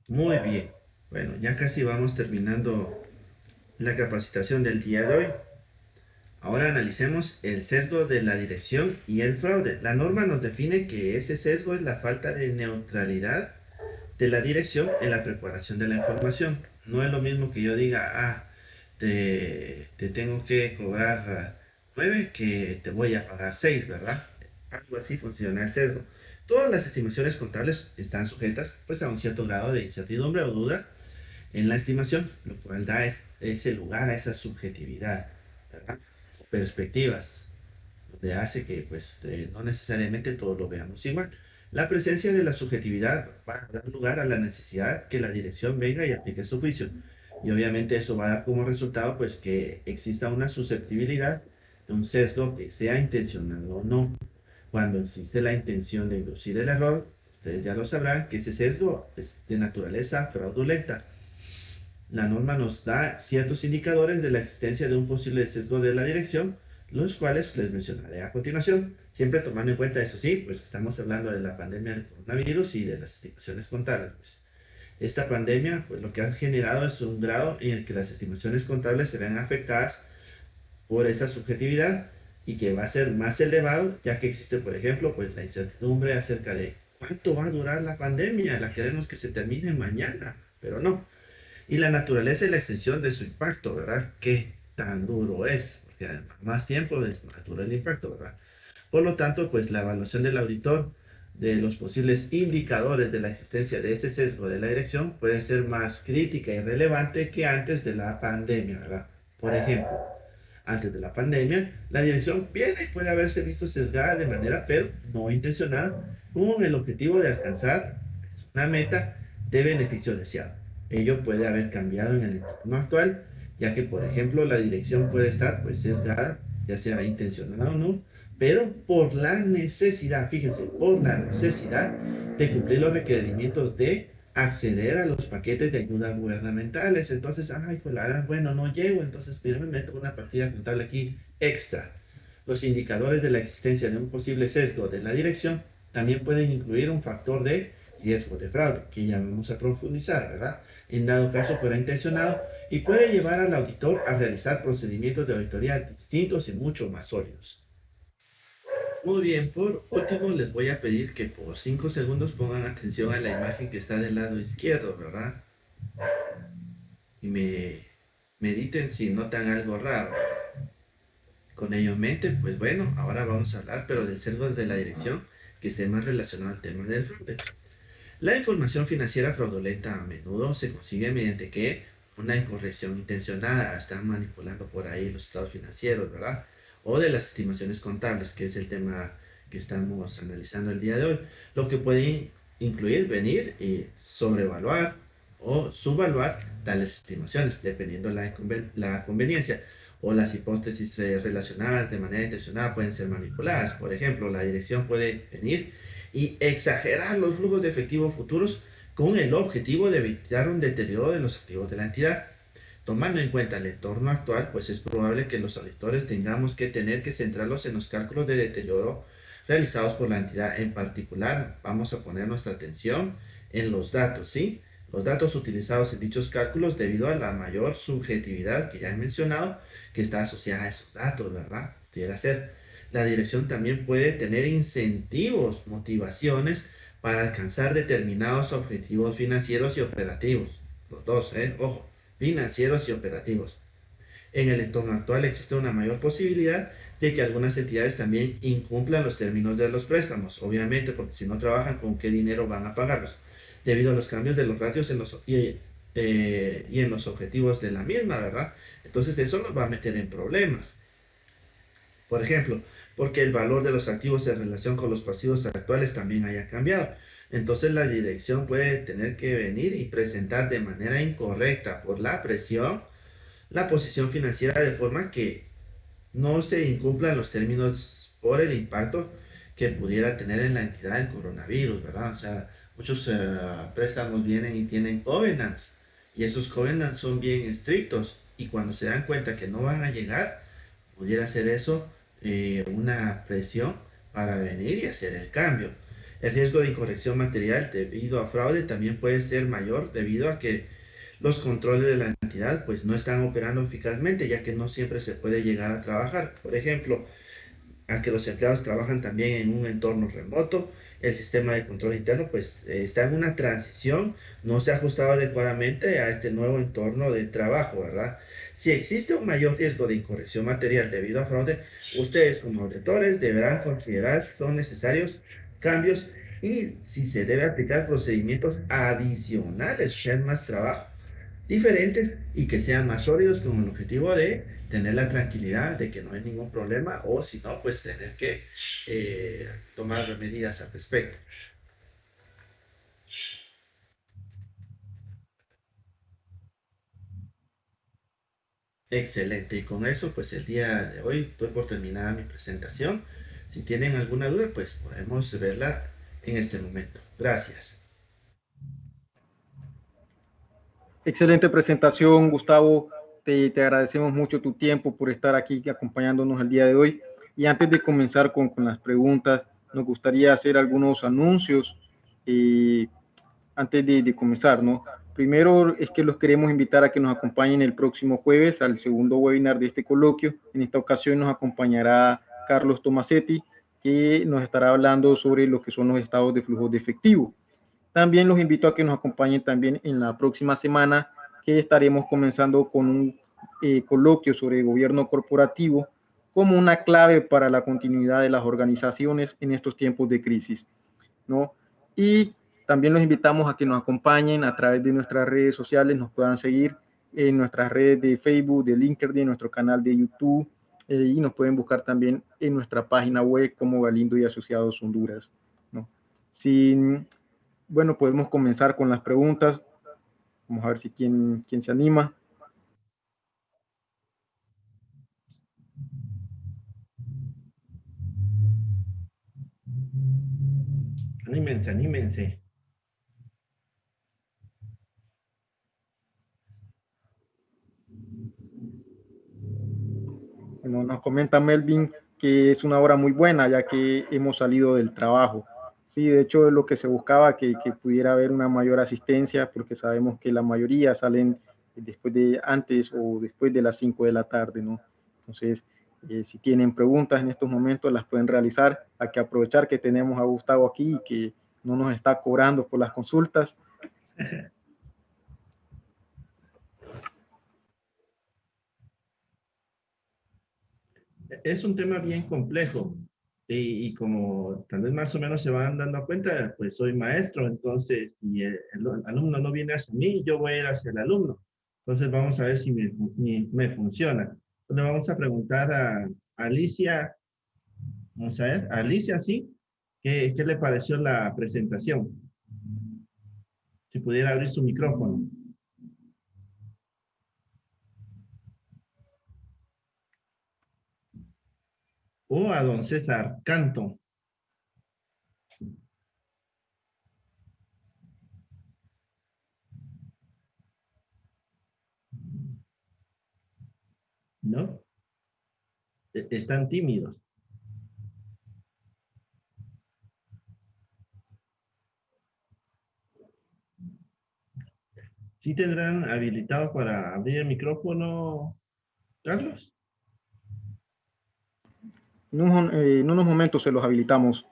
Muy bien. Bueno, ya casi vamos terminando la capacitación del día de hoy. Ahora analicemos el sesgo de la dirección y el fraude. La norma nos define que ese sesgo es la falta de neutralidad de la dirección en la preparación de la información. No es lo mismo que yo diga, te tengo que cobrar 9 que te voy a pagar 6, ¿verdad? Algo así funciona el sesgo. Todas las estimaciones contables están sujetas pues, a un cierto grado de incertidumbre o duda en la estimación, lo cual da ese lugar a esa subjetividad, ¿verdad? Perspectivas, donde hace que pues, no necesariamente todos lo veamos igual. La presencia de la subjetividad va a dar lugar a la necesidad que la dirección venga y aplique su juicio. Y obviamente eso va a dar como resultado pues, que exista una susceptibilidad un sesgo que sea intencional o no. Cuando existe la intención de inducir el error, ustedes ya lo sabrán que ese sesgo es de naturaleza fraudulenta. La norma nos da ciertos indicadores de la existencia de un posible sesgo de la dirección, los cuales les mencionaré a continuación, siempre tomando en cuenta, eso sí, pues estamos hablando de la pandemia del coronavirus y de las estimaciones contables. Pues. Esta pandemia, pues lo que ha generado es un grado en el que las estimaciones contables se ven afectadas por esa subjetividad y que va a ser más elevado, ya que existe, por ejemplo, pues la incertidumbre acerca de cuánto va a durar la pandemia, la queremos que se termine mañana, pero no. Y la naturaleza y la extensión de su impacto, ¿verdad? ¿Qué tan duro es? Porque más tiempo es más duro el impacto, ¿verdad? Por lo tanto, pues la evaluación del auditor de los posibles indicadores de la existencia de ese sesgo de la dirección puede ser más crítica y relevante que antes de la pandemia, ¿verdad? Por ejemplo, antes de la pandemia, la dirección bien puede haberse visto sesgada de manera, pero no intencional, con el objetivo de alcanzar una meta de beneficio deseado. Ello puede haber cambiado en el entorno actual, ya que, por ejemplo, la dirección puede estar pues sesgada, ya sea intencionada o no, pero por la necesidad, fíjense, por la necesidad de cumplir los requerimientos de acceder a los paquetes de ayuda gubernamentales. Entonces, ay, pues bueno, no llego, entonces primero meto una partida contable aquí extra. Los indicadores de la existencia de un posible sesgo de la dirección también pueden incluir un factor de riesgo de fraude, que ya vamos a profundizar, ¿verdad? En dado caso fuera intencionado y puede llevar al auditor a realizar procedimientos de auditoría distintos y mucho más sólidos. Muy bien, por último les voy a pedir que por 5 segundos pongan atención a la imagen que está del lado izquierdo, ¿verdad? Y me mediten si notan algo raro. Con ello en mente, pues bueno, ahora vamos a hablar, pero del sesgo de la dirección que esté más relacionado al tema del fraude. La información financiera fraudulenta a menudo se consigue mediante que una incorrección intencionada, están manipulando por ahí los estados financieros, ¿verdad? O de las estimaciones contables, que es el tema que estamos analizando el día de hoy, lo que puede incluir venir y sobrevaluar o subvaluar tales estimaciones, dependiendo la conveniencia o las hipótesis relacionadas de manera intencionada pueden ser manipuladas. Por ejemplo, la dirección puede venir y exagerar los flujos de efectivo futuros con el objetivo de evitar un deterioro de los activos de la entidad. Tomando en cuenta el entorno actual, pues es probable que los auditores tengamos que tener que centrarlos en los cálculos de deterioro realizados por la entidad. En particular, vamos a poner nuestra atención en los datos, ¿sí? Los datos utilizados en dichos cálculos debido a la mayor subjetividad que ya he mencionado que está asociada a esos datos, ¿verdad? Pudiera ser. La dirección también puede tener incentivos, motivaciones para alcanzar determinados objetivos financieros y operativos. Los dos, ojo, financieros y operativos. En el entorno actual existe una mayor posibilidad de que algunas entidades también incumplan los términos de los préstamos, obviamente, porque si no trabajan, ¿con qué dinero van a pagarlos? Debido a los cambios de los ratios y en los objetivos de la misma, ¿verdad? Entonces eso nos va a meter en problemas. Por ejemplo, porque el valor de los activos en relación con los pasivos actuales también haya cambiado. Entonces la dirección puede tener que venir y presentar de manera incorrecta por la presión la posición financiera de forma que no se incumplan los términos por el impacto que pudiera tener en la entidad el coronavirus, ¿verdad? O sea, muchos préstamos vienen y tienen covenants y esos covenants son bien estrictos y cuando se dan cuenta que no van a llegar, pudiera ser eso una presión para venir y hacer el cambio. El riesgo de incorrección material debido a fraude también puede ser mayor debido a que los controles de la entidad pues no están operando eficazmente ya que no siempre se puede llegar a trabajar. Por ejemplo, a que los empleados trabajan también en un entorno remoto, el sistema de control interno pues está en una transición, no se ha ajustado adecuadamente a este nuevo entorno de trabajo, ¿verdad? Si existe un mayor riesgo de incorrección material debido a fraude, ustedes como auditores deberán considerar si son necesarios cambios y si se debe aplicar procedimientos adicionales, hacer más trabajo diferentes y que sean más sólidos con el objetivo de tener la tranquilidad de que no hay ningún problema o si no, pues tener que tomar medidas al respecto. Excelente. Y con eso, pues el día de hoy doy por terminada mi presentación. Si tienen alguna duda, pues podemos verla en este momento. Gracias. Excelente presentación, Gustavo. Te agradecemos mucho tu tiempo por estar aquí acompañándonos el día de hoy. Y antes de comenzar con las preguntas, nos gustaría hacer algunos anuncios antes de comenzar, ¿no? Primero es que los queremos invitar a que nos acompañen el próximo jueves al segundo webinar de este coloquio. En esta ocasión nos acompañará Carlos Tomasetti, que nos estará hablando sobre lo que son los estados de flujo de efectivo. También los invito a que nos acompañen también en la próxima semana, que estaremos comenzando con un coloquio sobre gobierno corporativo como una clave para la continuidad de las organizaciones en estos tiempos de crisis, ¿no? Y también los invitamos a que nos acompañen a través de nuestras redes sociales, nos puedan seguir en nuestras redes de Facebook, de LinkedIn, nuestro canal de YouTube, y nos pueden buscar también en nuestra página web como Galindo y Asociados Honduras, ¿no? Sin Bueno, podemos comenzar con las preguntas. Vamos a ver si quién se anima. Anímense, anímense. Bueno, nos comenta Melvin que es una hora muy buena, ya que hemos salido del trabajo. Sí, de hecho es lo que se buscaba, que pudiera haber una mayor asistencia, porque sabemos que la mayoría salen antes o después de las 5 de la tarde, ¿no? Entonces, si tienen preguntas en estos momentos, las pueden realizar. Hay que aprovechar que tenemos a Gustavo aquí y que no nos está cobrando por las consultas. Es un tema bien complejo y como tal vez más o menos se van dando cuenta, pues soy maestro, entonces si el alumno no viene hacia mí, yo voy a ir hacia el alumno. Entonces vamos a ver si me funciona. Entonces vamos a preguntar a Alicia, vamos a ver, Alicia, ¿sí? ¿Qué le pareció la presentación? Si pudiera abrir su micrófono. O a don César Canto. ¿No? Están tímidos. ¿Sí tendrán habilitado para abrir el micrófono, Carlos? En unos momentos se los habilitamos.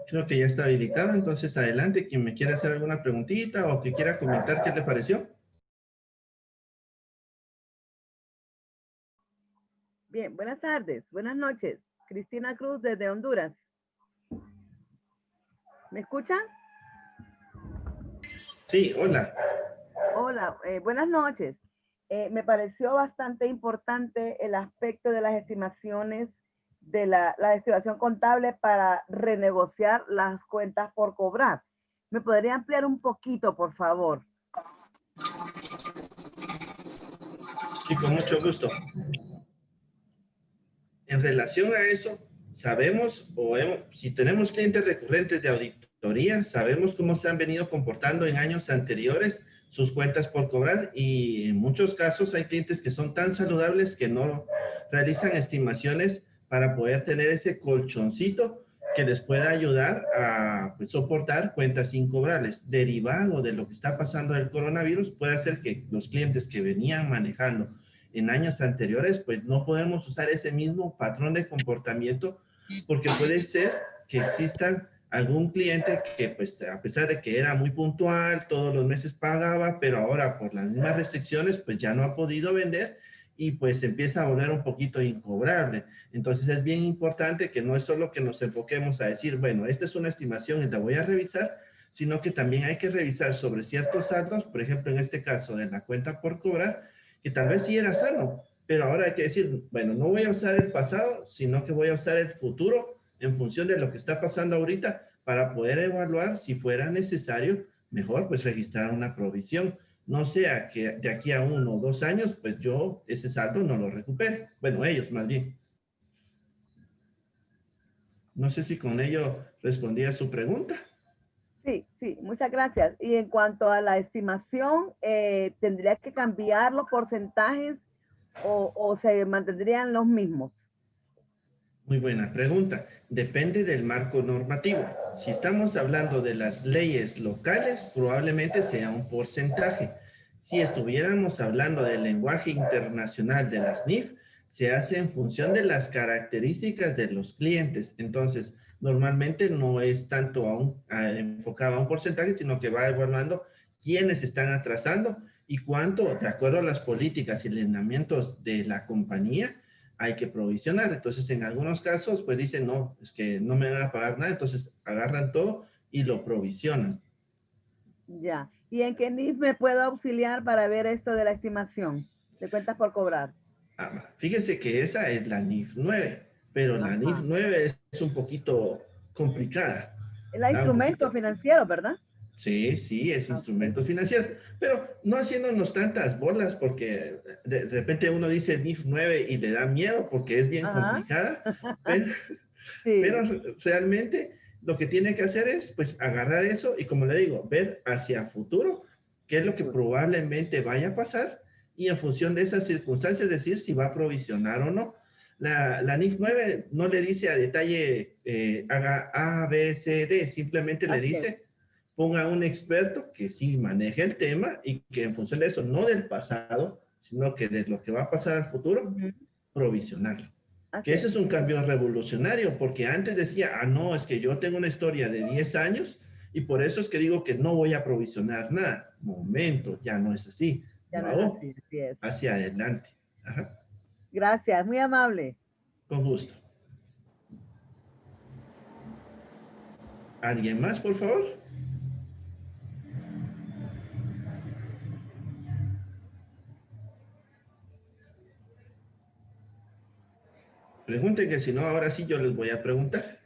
Creo que ya está habilitado, entonces adelante, quien me quiera hacer alguna preguntita o que quiera comentar qué le pareció. Bien, buenas tardes, buenas noches. Cristina Cruz desde Honduras. ¿Me escuchan? Sí, hola. Hola, buenas noches. Me pareció bastante importante el aspecto de las estimaciones de la estimación contable para renegociar las cuentas por cobrar. ¿Me podría ampliar un poquito, por favor? Sí, con mucho gusto. En relación a eso, sabemos si tenemos clientes recurrentes de auditoría auditoría, sabemos cómo se han venido comportando en años anteriores sus cuentas por cobrar y en muchos casos hay clientes que son tan saludables que no realizan estimaciones para poder tener ese colchoncito que les pueda ayudar a pues, soportar cuentas incobrables. Derivado de lo que está pasando del coronavirus, puede hacer que los clientes que venían manejando en años anteriores, pues no podemos usar ese mismo patrón de comportamiento porque puede ser que existan algún cliente que pues a pesar de que era muy puntual, todos los meses pagaba, pero ahora por las mismas restricciones pues ya no ha podido vender y pues empieza a volver un poquito incobrable. Entonces es bien importante que no es solo que nos enfoquemos a decir, bueno, esta es una estimación y la voy a revisar, sino que también hay que revisar sobre ciertos saldos, por ejemplo, en este caso de la cuenta por cobrar, que tal vez sí era sano, pero ahora hay que decir, bueno, no voy a usar el pasado, sino que voy a usar el futuro en función de lo que está pasando ahorita para poder evaluar si fuera necesario, mejor pues registrar una provisión. No sea que de aquí a 1 o 2 años, pues yo ese saldo no lo recupere. Bueno, ellos más bien. No sé si con ello respondí a su pregunta. Sí, sí, muchas gracias. Y en cuanto a la estimación, ¿tendría que cambiar los porcentajes o se mantendrían los mismos? Muy buena pregunta. Depende del marco normativo. Si estamos hablando de las leyes locales, probablemente sea un porcentaje. Si estuviéramos hablando del lenguaje internacional de las NIF, se hace en función de las características de los clientes. Entonces, normalmente no es tanto enfocado a un porcentaje, sino que va evaluando quiénes están atrasando y cuánto, de acuerdo a las políticas y lineamientos de la compañía, hay que provisionar. Entonces, en algunos casos, pues dicen, no, es que no me van a pagar nada, entonces agarran todo y lo provisionan. Ya. ¿Y en qué NIF me puedo auxiliar para ver esto de la estimación de cuentas por cobrar? Fíjense que esa es la NIF 9, pero la NIF 9 es un poquito complicada. Es el instrumento financiero, ¿verdad? Sí, sí, es instrumento financiero, pero no haciéndonos tantas bolas porque de repente uno dice NIF 9 y le da miedo porque es bien complicada, pero, sí. pero realmente lo que tiene que hacer es pues agarrar eso y como le digo, ver hacia futuro qué es lo que probablemente vaya a pasar y en función de esas circunstancias decir si va a provisionar o no. La NIF 9 no le dice a detalle haga A, B, C, D, simplemente le dice ponga un experto que sí maneje el tema y que en función de eso, no del pasado, sino que de lo que va a pasar al futuro, provisionarlo. Que ese es un cambio revolucionario, porque antes decía, no, es que yo tengo una historia de 10 años y por eso es que digo que no voy a provisionar nada. Momento, ya no es así. Ya no es así, así es. Hacia adelante. Ajá. Gracias, muy amable. Con gusto. ¿Alguien más, por favor? Pregunten que si no, ahora sí yo les voy a preguntar.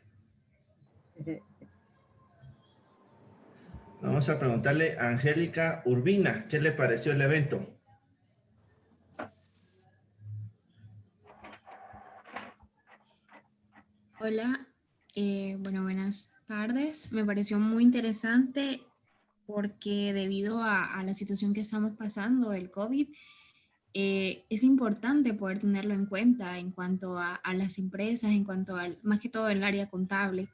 Vamos a preguntarle a Angélica Urbina, ¿qué le pareció el evento? Hola, bueno, buenas tardes. Me pareció muy interesante porque debido a la situación que estamos pasando del COVID, es importante poder tenerlo en cuenta en cuanto a las empresas, en cuanto al, más que todo el área contable,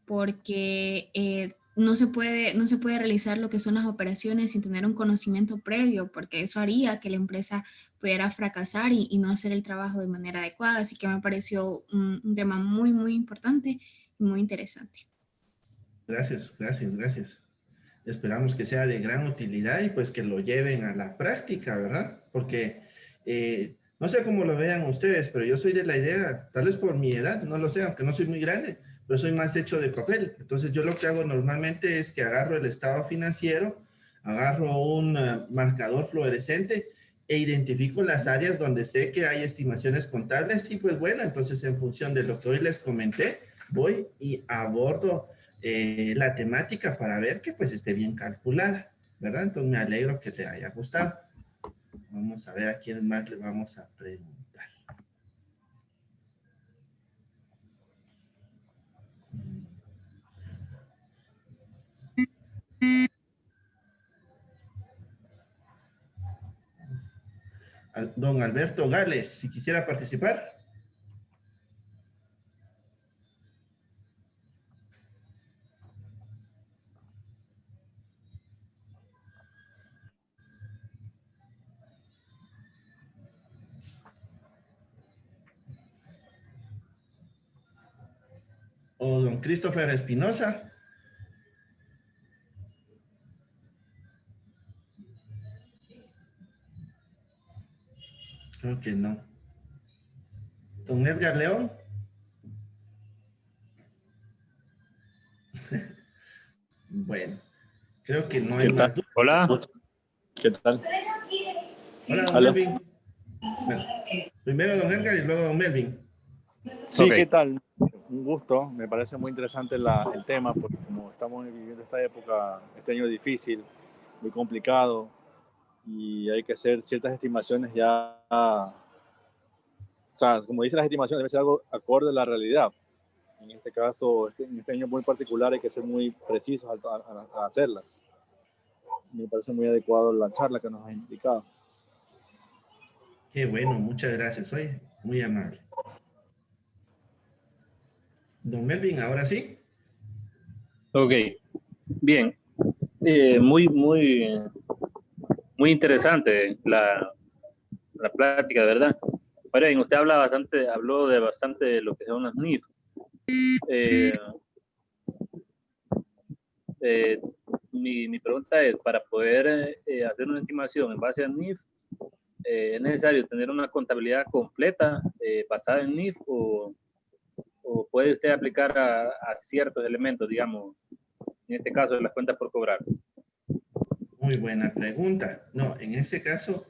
porque no se puede realizar lo que son las operaciones sin tener un conocimiento previo, porque eso haría que la empresa pudiera fracasar y no hacer el trabajo de manera adecuada. Así que me pareció un tema muy, muy importante y muy interesante. Gracias, gracias, gracias. Esperamos que sea de gran utilidad y pues que lo lleven a la práctica, ¿verdad? Porque no sé cómo lo vean ustedes, pero yo soy de la idea, tal vez por mi edad, no lo sé, aunque no soy muy grande, pero soy más hecho de papel. Entonces yo lo que hago normalmente es que agarro el estado financiero, agarro un marcador fluorescente e identifico las áreas donde sé que hay estimaciones contables y pues bueno, entonces en función de lo que hoy les comenté, voy y abordo la temática para ver que pues esté bien calculada, ¿verdad? Entonces me alegro que te haya gustado. Vamos a ver a quién más le vamos a preguntar. don Alberto Gales, si quisiera participar. O don Christopher Espinosa. Creo que no. Don Edgar León. Bueno, creo que no hay más dudas. Hola. ¿Qué tal? Hola, don ¿Aló? Melvin. Bueno, primero don Edgar y luego don Melvin. Sí, Ok. ¿qué tal? Un gusto. Me parece muy interesante el tema porque como estamos viviendo esta época, este año difícil, muy complicado y hay que hacer ciertas estimaciones ya, o sea, como dicen las estimaciones, debe ser algo acorde a la realidad. En este caso, en este año muy particular hay que ser muy precisos al hacerlas. Me parece muy adecuado la charla que nos ha indicado. Qué bueno, muchas gracias. Soy muy amable. Don Melvin, ahora sí. Ok, bien. Muy interesante la plática, ¿verdad? Ahora bien, usted habló de bastante de lo que son las NIF. Mi pregunta es, para poder hacer una estimación en base a NIF, ¿es necesario tener una contabilidad completa basada en NIF o puede usted aplicar a ciertos elementos, digamos, en este caso, las cuentas por cobrar? Muy buena pregunta. No, en ese caso,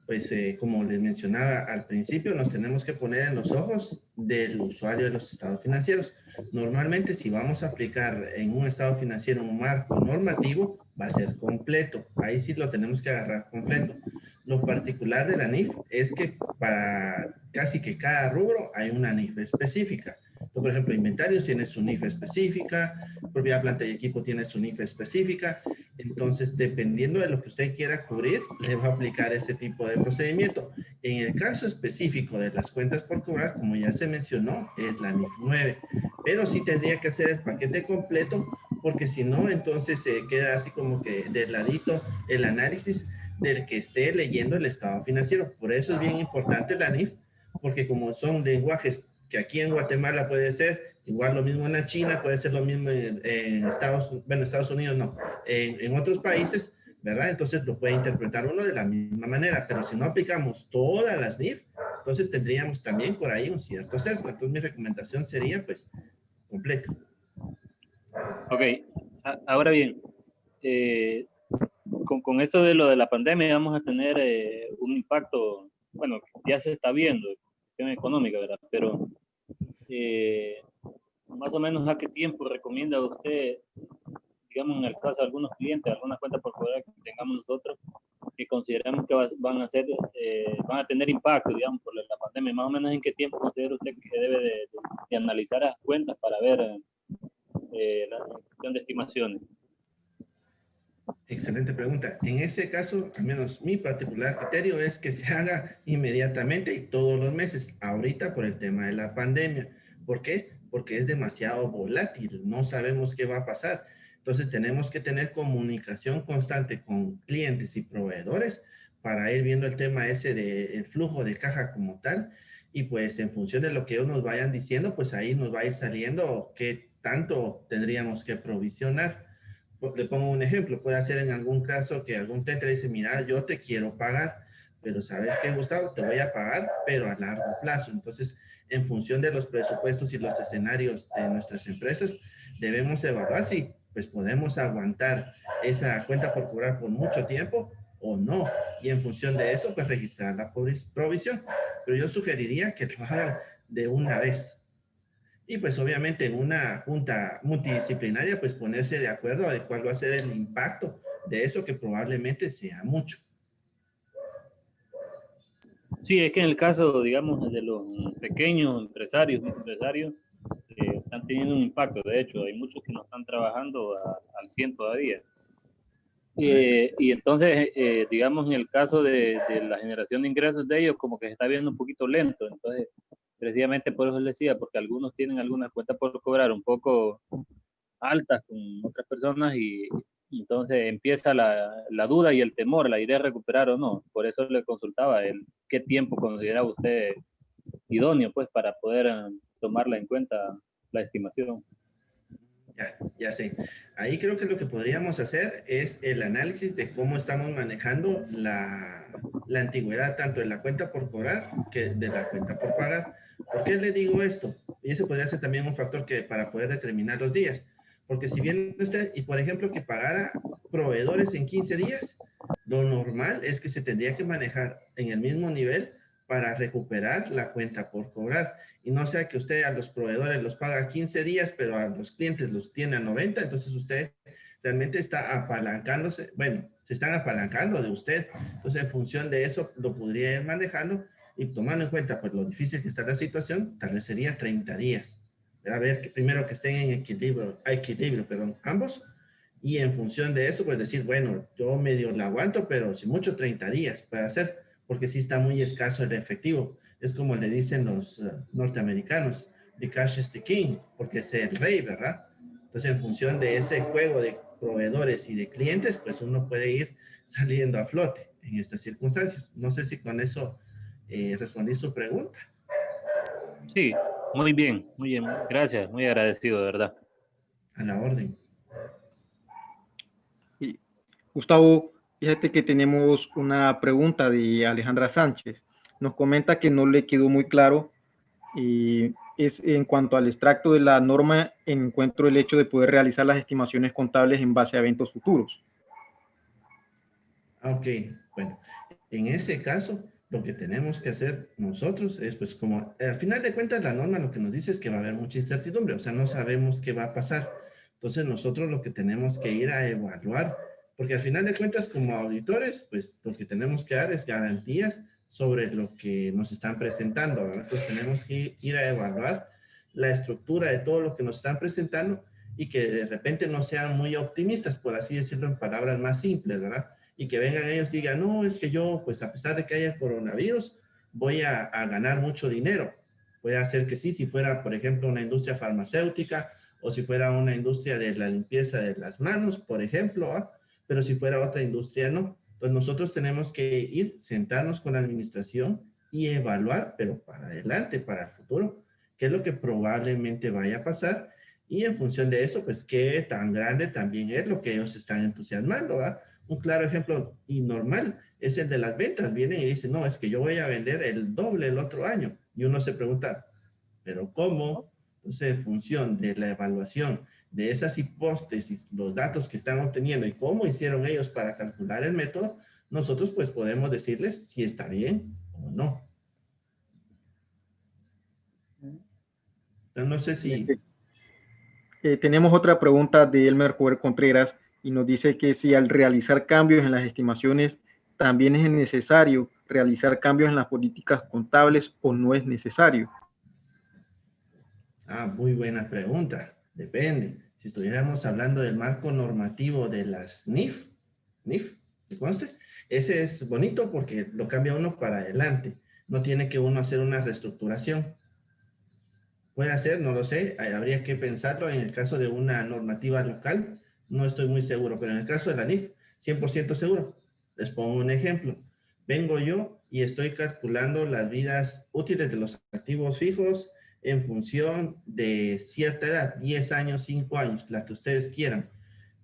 pues como les mencionaba al principio, nos tenemos que poner en los ojos del usuario de los estados financieros. Normalmente, si vamos a aplicar en un estado financiero un marco normativo, va a ser completo. Ahí sí lo tenemos que agarrar completo. Lo particular de la NIF es que para casi que cada rubro hay una NIF específica. Entonces, por ejemplo, inventarios tiene su NIF específica, propiedad, planta y equipo tiene su NIF específica. Entonces, dependiendo de lo que usted quiera cubrir, le va a aplicar ese tipo de procedimiento. En el caso específico de las cuentas por cobrar, como ya se mencionó, es la NIF 9. Pero sí tendría que hacer el paquete completo, porque si no, entonces se queda así como que de ladito el análisis del que esté leyendo el estado financiero. Por eso es bien importante la NIF, porque como son lenguajes que aquí en Guatemala puede ser igual lo mismo en la China, puede ser lo mismo en Estados Unidos no, en otros países, ¿verdad? Entonces lo puede interpretar uno de la misma manera, pero si no aplicamos todas las NIF, entonces tendríamos también por ahí un cierto sesgo. Entonces mi recomendación sería pues completo. Ok, ahora bien, con esto de lo de la pandemia vamos a tener un impacto, bueno, ya se está viendo, cuestión económica, ¿verdad? Pero más o menos, ¿a qué tiempo recomienda usted, digamos, en el caso de algunos clientes, algunas cuentas por cobrar que tengamos nosotros, que consideramos que van a tener impacto, digamos, por la pandemia? Más o menos, ¿en qué tiempo considera usted que debe de analizar las cuentas para ver la cuestión de estimaciones? Excelente pregunta. En ese caso, al menos mi particular criterio es que se haga inmediatamente y todos los meses. Ahorita por el tema de la pandemia. ¿Por qué? Porque es demasiado volátil. No sabemos qué va a pasar. Entonces tenemos que tener comunicación constante con clientes y proveedores para ir viendo el tema ese del flujo de caja como tal. Y pues en función de lo que ellos nos vayan diciendo, pues ahí nos va a ir saliendo qué tanto tendríamos que provisionar. Le pongo un ejemplo, puede ser en algún caso que algún cliente dice, mira, yo te quiero pagar, pero ¿sabes qué, Gustavo? Te voy a pagar, pero a largo plazo. Entonces, en función de los presupuestos y los escenarios de nuestras empresas, debemos evaluar si pues podemos aguantar esa cuenta por cobrar por mucho tiempo o no. Y en función de eso, pues registrar la provisión. Pero yo sugeriría que lo hagan de una vez. Y pues obviamente en una junta multidisciplinaria, pues ponerse de acuerdo de cuál va a ser el impacto de eso, que probablemente sea mucho. Sí, es que en el caso, digamos, de los pequeños empresarios, microempresarios, están teniendo un impacto. De hecho, hay muchos que no están trabajando al 100 todavía. Y entonces, digamos, en el caso de la generación de ingresos de ellos, como que se está viendo un poquito lento. Entonces, precisamente por eso les decía, porque algunos tienen algunas cuentas por cobrar un poco altas con otras personas y entonces empieza la duda y el temor, la idea de recuperar o no. Por eso le consultaba qué tiempo considera usted idóneo pues para poder tomarla en cuenta la estimación. Ya sé. Ahí creo que lo que podríamos hacer es el análisis de cómo estamos manejando la antigüedad, tanto de la cuenta por cobrar que de la cuenta por pagar. ¿Por qué le digo esto? Y ese podría ser también un factor que para poder determinar los días. Porque si bien usted, y por ejemplo, que pagara proveedores en 15 días, lo normal es que se tendría que manejar en el mismo nivel para recuperar la cuenta por cobrar. Y no sea que usted a los proveedores los paga 15 días, pero a los clientes los tiene a 90, entonces usted realmente está apalancándose, bueno, se están apalancando de usted. Entonces, en función de eso, lo podría ir manejando y tomando en cuenta pues lo difícil que está la situación, tal vez sería 30 días. A ver, que primero que estén en equilibrio, perdón, ambos, y en función de eso, pues decir, bueno, yo medio la aguanto, pero si mucho 30 días para hacer, porque sí está muy escaso el efectivo. Es como le dicen los norteamericanos, the cash is the king, porque es el rey, ¿verdad? Entonces, en función de ese juego de proveedores y de clientes, pues uno puede ir saliendo a flote en estas circunstancias. No sé si con eso respondí su pregunta. Sí, muy bien, gracias, muy agradecido, de verdad. A la orden. Y, Gustavo, fíjate que tenemos una pregunta de Alejandra Sánchez. Nos comenta que no le quedó muy claro. Es en cuanto al extracto de la norma, encuentro el hecho de poder realizar las estimaciones contables en base a eventos futuros. Ok, bueno, en ese caso, lo que tenemos que hacer nosotros es, pues, como al final de cuentas, la norma lo que nos dice es que va a haber mucha incertidumbre, o sea, no sabemos qué va a pasar. Entonces, nosotros lo que tenemos que ir a evaluar, porque al final de cuentas, como auditores, pues, lo que tenemos que dar es garantías sobre lo que nos están presentando, ¿verdad? Entonces, tenemos que ir a evaluar la estructura de todo lo que nos están presentando y que de repente no sean muy optimistas, por así decirlo en palabras más simples, ¿verdad? Y que vengan ellos y digan, no, es que yo, pues a pesar de que haya coronavirus, voy a ganar mucho dinero. Puede hacer que sí, si fuera, por ejemplo, una industria farmacéutica o si fuera una industria de la limpieza de las manos, por ejemplo, ¿ah? Pero si fuera otra industria, no. Entonces nosotros tenemos que ir, sentarnos con la administración y evaluar, pero para adelante, para el futuro, qué es lo que probablemente vaya a pasar y en función de eso, pues qué tan grande también es lo que ellos están entusiasmando, ¿verdad? Un claro ejemplo y normal es el de las ventas. Vienen y dicen, no, es que yo voy a vender el doble el otro año. Y uno se pregunta, ¿pero cómo? Entonces, en función de la evaluación de esas hipótesis, los datos que están obteniendo y cómo hicieron ellos para calcular el método, nosotros pues podemos decirles si está bien o no. Entonces, no sé si... Tenemos otra pregunta de Elmer Jover Contreras y nos dice que si al realizar cambios en las estimaciones también es necesario realizar cambios en las políticas contables o no es necesario. Muy buena pregunta. Depende. Si estuviéramos hablando del marco normativo de las NIF, ¿me conste? Ese es bonito porque lo cambia uno para adelante. No tiene que uno hacer una reestructuración. Puede hacer, no lo sé, habría que pensarlo en el caso de una normativa local, no estoy muy seguro, pero en el caso de la NIF, 100% seguro. Les pongo un ejemplo. Vengo yo y estoy calculando las vidas útiles de los activos fijos en función de cierta edad, 10 años, 5 años, la que ustedes quieran.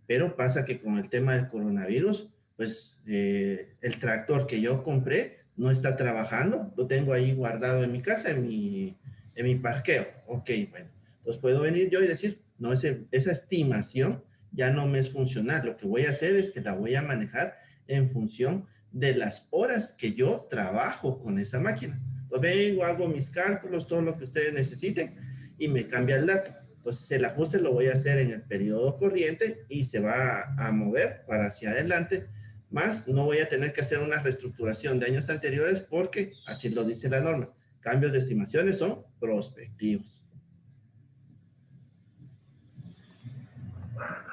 Pero pasa que con el tema del coronavirus, pues el tractor que yo compré no está trabajando, lo tengo ahí guardado en mi casa, en mi parqueo. Ok, bueno, pues puedo venir yo y decir, no, esa estimación ya no me es funcional. Lo que voy a hacer es que la voy a manejar en función de las horas que yo trabajo con esa máquina. Entonces vengo, hago mis cálculos, todo lo que ustedes necesiten y me cambia el dato. Entonces el ajuste lo voy a hacer en el periodo corriente y se va a mover para hacia adelante. Más no voy a tener que hacer una reestructuración de años anteriores porque así lo dice la norma. Cambios de estimaciones son prospectivos.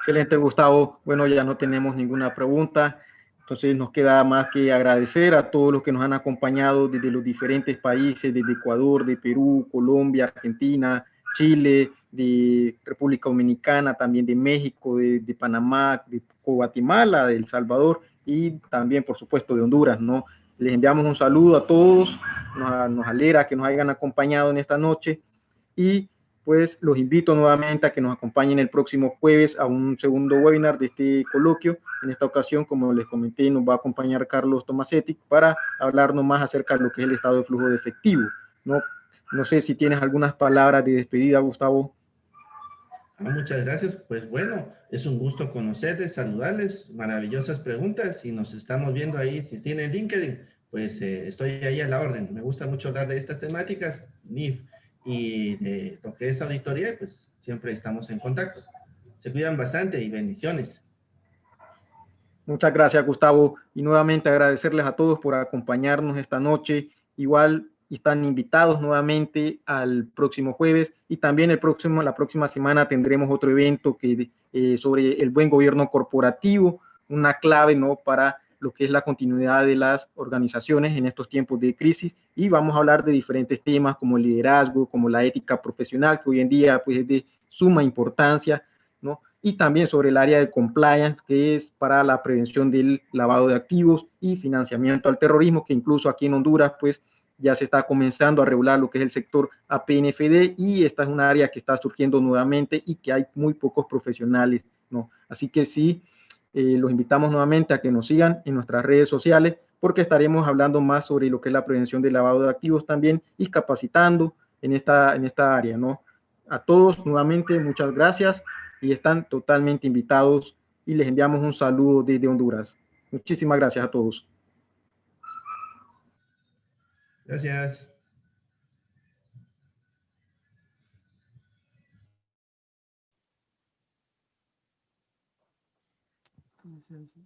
Excelente, Gustavo. Bueno, ya no tenemos ninguna pregunta. Entonces nos queda más que agradecer a todos los que nos han acompañado desde los diferentes países, desde Ecuador, de Perú, Colombia, Argentina, Chile, de República Dominicana, también de México, de Panamá, de Guatemala, de El Salvador y también, por supuesto, de Honduras, ¿no? Les enviamos un saludo a todos, nos alegra que nos hayan acompañado en esta noche y pues los invito nuevamente a que nos acompañen el próximo jueves a un segundo webinar de este coloquio. En esta ocasión, como les comenté, nos va a acompañar Carlos Tomasetti para hablarnos más acerca de lo que es el estado de flujo de efectivo. No sé si tienes algunas palabras de despedida, Gustavo. Muchas gracias. Pues bueno, es un gusto conocerles, saludarles, maravillosas preguntas y nos estamos viendo ahí. Si tienen LinkedIn, pues estoy ahí a la orden. Me gusta mucho hablar de estas temáticas, NIF, y de lo que es auditoría, pues siempre estamos en contacto. Se cuidan bastante y bendiciones. Muchas gracias, Gustavo. Y nuevamente agradecerles a todos por acompañarnos esta noche. Igual están invitados nuevamente al próximo jueves y también la próxima semana tendremos otro evento sobre el buen gobierno corporativo, una clave, ¿no?, para lo que es la continuidad de las organizaciones en estos tiempos de crisis, y vamos a hablar de diferentes temas como el liderazgo, como la ética profesional, que hoy en día pues, es de suma importancia, ¿no? Y también sobre el área de compliance, que es para la prevención del lavado de activos y financiamiento al terrorismo, que incluso aquí en Honduras, pues ya se está comenzando a regular lo que es el sector APNFD y esta es un área que está surgiendo nuevamente y que hay muy pocos profesionales, ¿no? Así que sí, los invitamos nuevamente a que nos sigan en nuestras redes sociales porque estaremos hablando más sobre lo que es la prevención del lavado de activos también y capacitando en esta área, ¿no? A todos nuevamente, muchas gracias y están totalmente invitados y les enviamos un saludo desde Honduras. Muchísimas gracias a todos. Gracias. Sí, sí, sí.